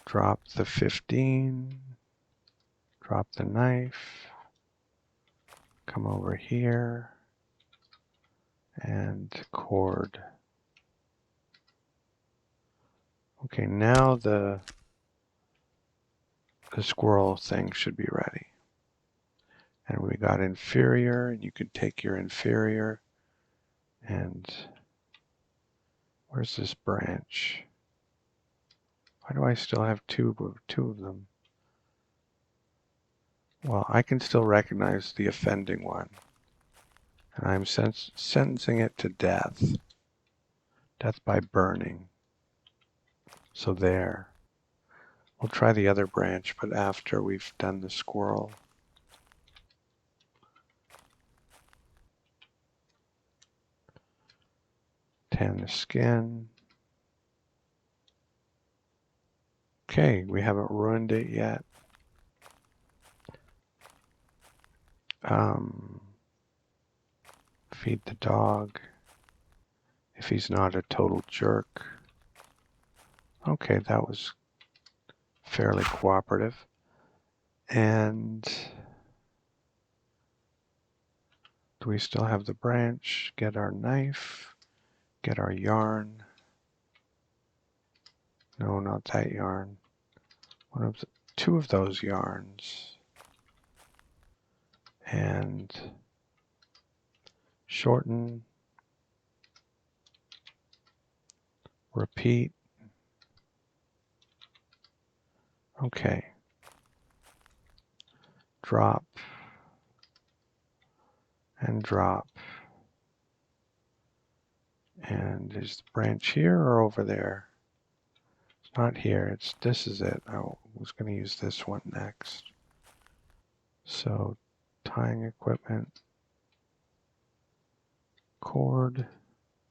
Drop the 15. Drop the knife. Come over here and cord. Okay, now the squirrel thing should be ready. And we got inferior, and you could take your inferior and where's this branch? Why do I still have two of them? Well, I can still recognize the offending one. And I'm sentencing it to death. Death by burning. So there. We'll try the other branch, but after we've done the squirrel. Tan the skin. Okay, we haven't ruined it yet. Feed the dog. If he's not a total jerk. Okay, that was fairly cooperative. And do we still have the branch? Get our knife. Get our yarn. No, not that yarn. Two of those yarns. And shorten. Repeat. Okay. Drop. And drop. And is the branch here or over there? It's not here. This is it. I was going to use this one next. So tying equipment. Cord.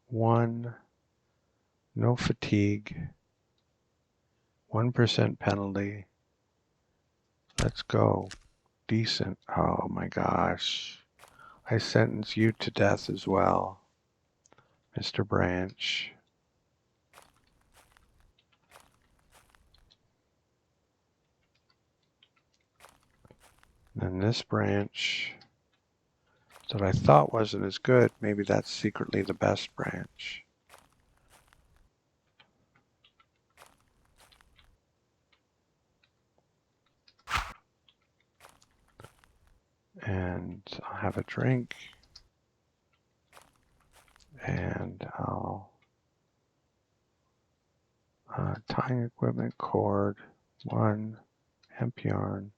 1. No fatigue. 1% penalty. Let's go. Decent. Oh my gosh. I sentence you to death as well, Mr. Branch. Then this branch that I thought wasn't as good, maybe that's secretly the best branch. And I'll have a drink. And I'll tying equipment, cord, 1, hemp yarn.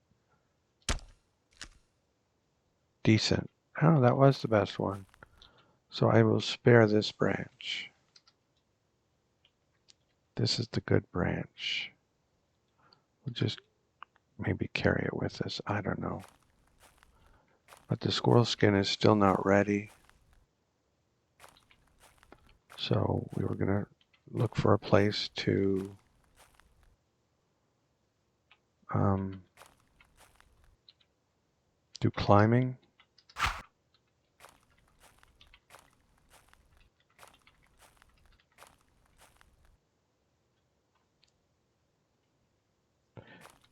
Decent. Oh, that was the best one. So I will spare this branch. This is the good branch. We'll just maybe carry it with us. I don't know. But the squirrel skin is still not ready. So we were going to look for a place to do climbing.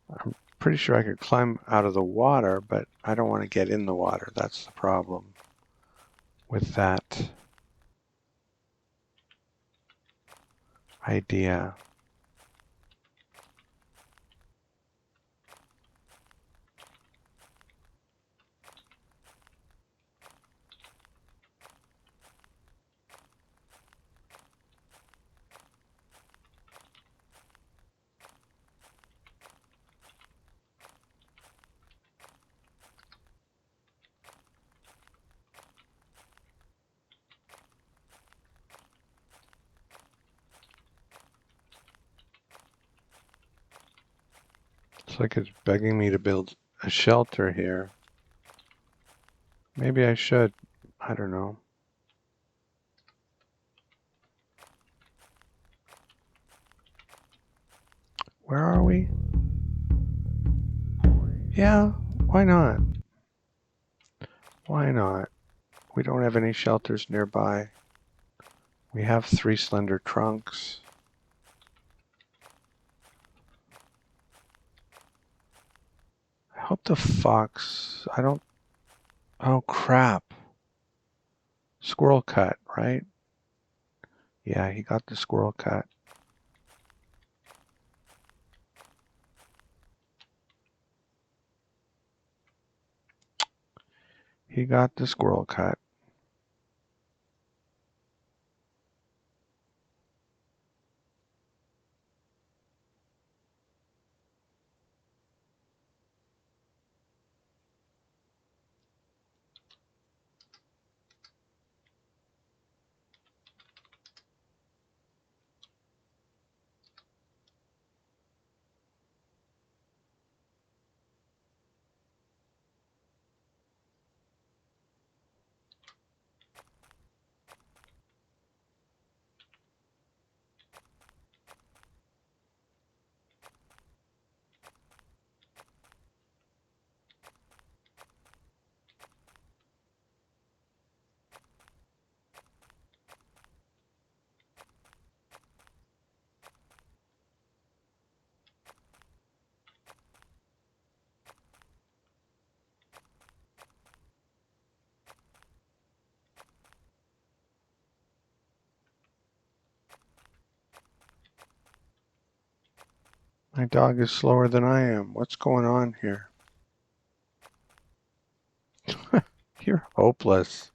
I'm pretty sure I could climb out of the water, but I don't want to get in the water. That's the problem with that idea. It's like it's begging me to build a shelter here. Maybe I should. I don't know. Where are we? Yeah, why not? Why not? We don't have any shelters nearby. We have 3 slender trunks. I hope the fox, oh crap. Squirrel cut, right? Yeah, he got the squirrel cut. He got the squirrel cut. My dog is slower than I am. What's going on here? You're hopeless.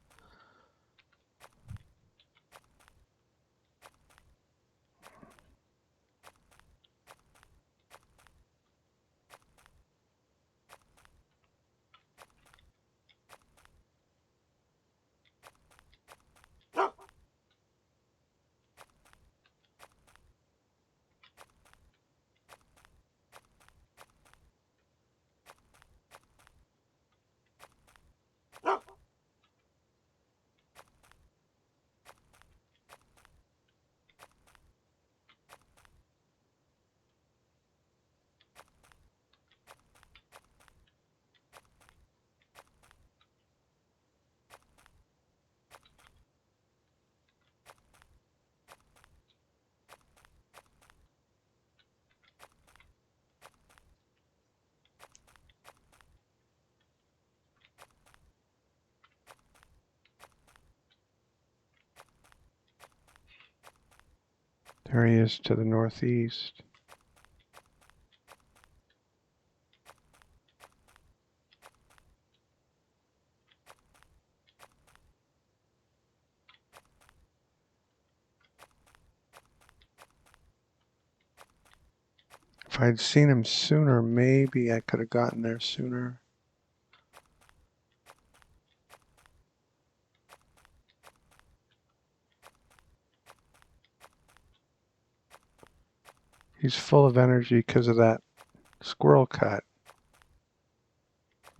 There he is to the northeast. If I'd seen him sooner, maybe I could have gotten there sooner. He's full of energy because of that squirrel cut.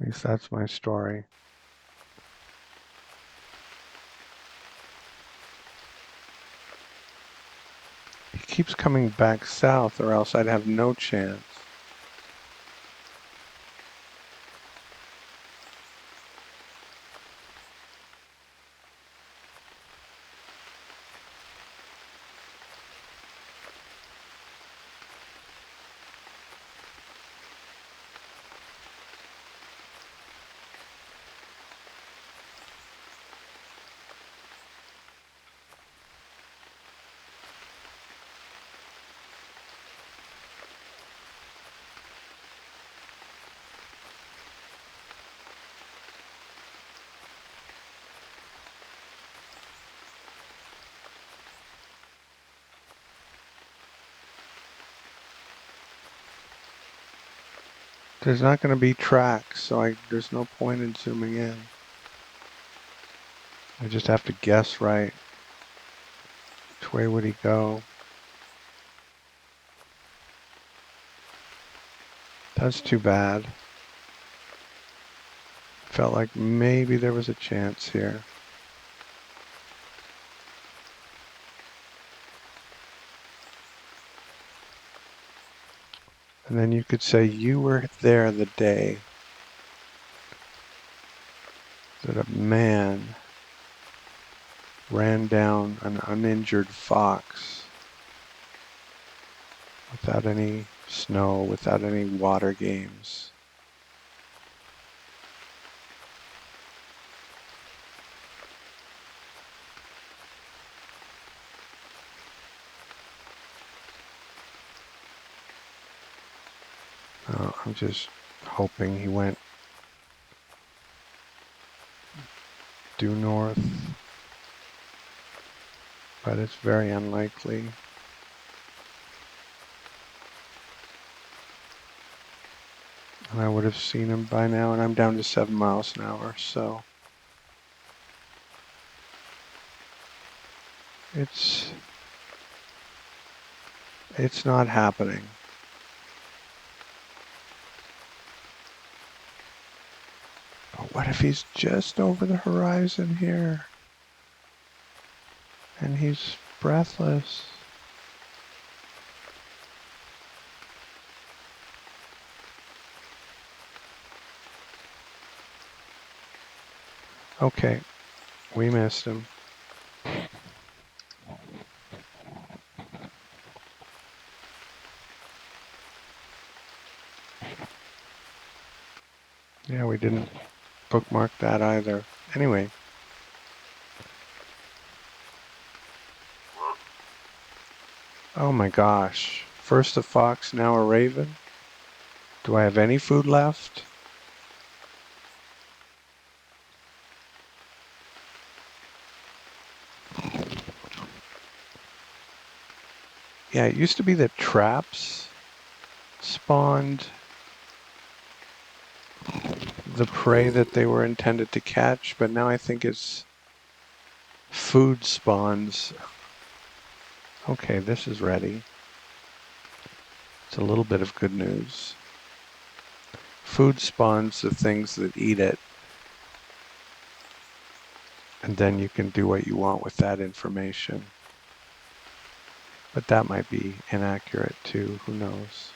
At least that's my story. He keeps coming back south, or else I'd have no chance. There's not going to be tracks, so there's no point in zooming in. I just have to guess right. Which way would he go? That's too bad. Felt like maybe there was a chance here. And then you could say you were there the day that a man ran down an uninjured fox without any snow, without any water games. I'm just hoping he went due north, but it's very unlikely. And I would have seen him by now, and I'm down to 7 miles an hour, so it's not happening. But what if he's just over the horizon here? And he's breathless. Okay, we missed him. Yeah, we didn't bookmark that either. Anyway. Oh my gosh. First a fox, now a raven. Do I have any food left? Yeah, it used to be that traps spawned the prey that they were intended to catch, but now I think it's food spawns. Okay, this is ready. It's a little bit of good news. Food spawns the things that eat it, and then you can do what you want with that information. But that might be inaccurate too, who knows.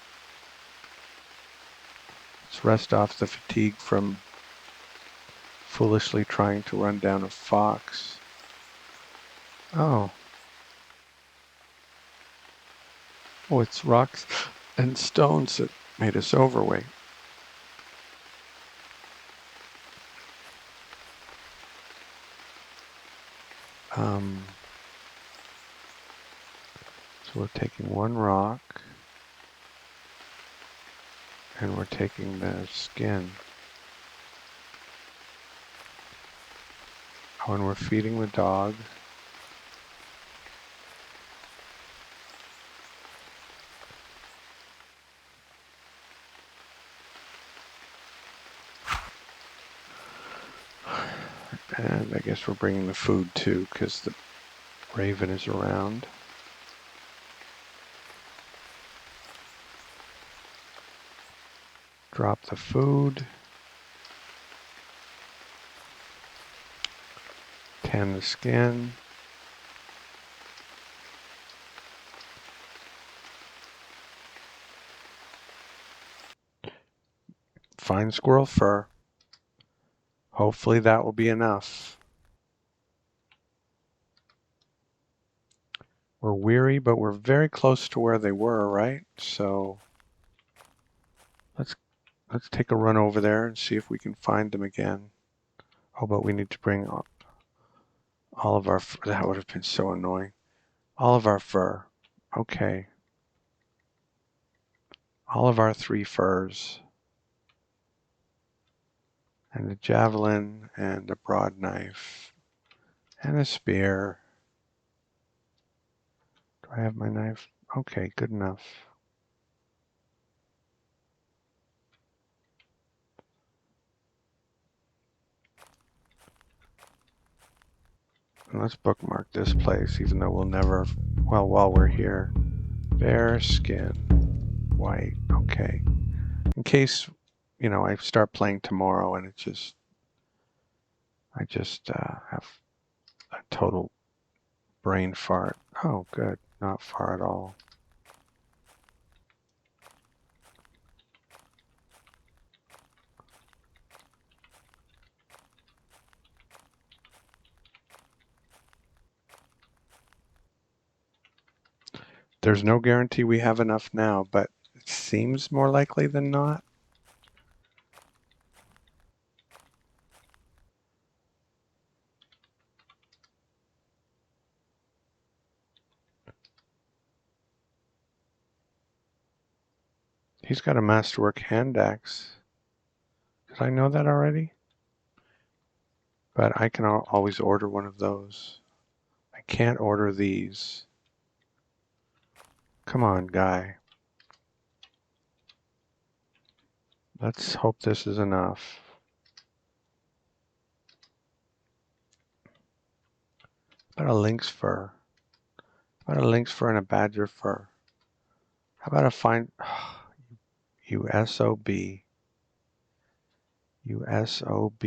Let's rest off the fatigue from foolishly trying to run down a fox. Oh. Oh, it's rocks and stones that made us overweight. So we're taking one rock, and we're taking the skin. Oh, and we're feeding the dog. And I guess we're bringing the food too, because the raven is around. Drop the food. Tan the skin. Find squirrel fur. Hopefully that will be enough. We're weary, but we're very close to where they were, right? So let's take a run over there and see if we can find them again. Oh, but we need to bring up all of our fur. That would have been so annoying. All of our fur. Okay. All of our 3 furs. And a javelin and a broad knife. And a spear. Do I have my knife? Okay, good enough. And let's bookmark this place, even though we'll never, well, while we're here. Bear skin, white, okay. In case, you know, I start playing tomorrow and I just have a total brain fart. Oh, good, not far at all. There's no guarantee we have enough now, but it seems more likely than not. He's got a masterwork hand axe. Did I know that already? But I can always order one of those. I can't order these. Come on, guy. Let's hope this is enough. How about a lynx fur? How about a lynx fur and a badger fur? How about a fine... You SOB. You SOB.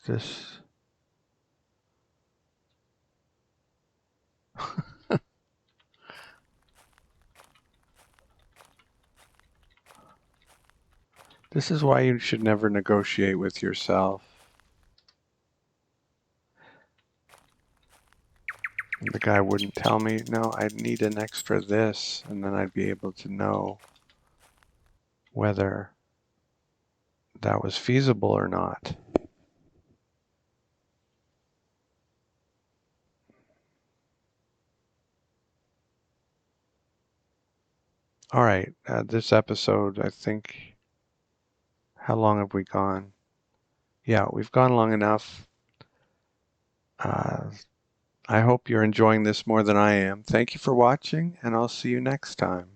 This... This is why you should never negotiate with yourself. And the guy wouldn't tell me, no, I'd need an extra this, and then I'd be able to know whether that was feasible or not. All right, this episode, I think, how long have we gone? Yeah, we've gone long enough. I hope you're enjoying this more than I am. Thank you for watching, and I'll see you next time.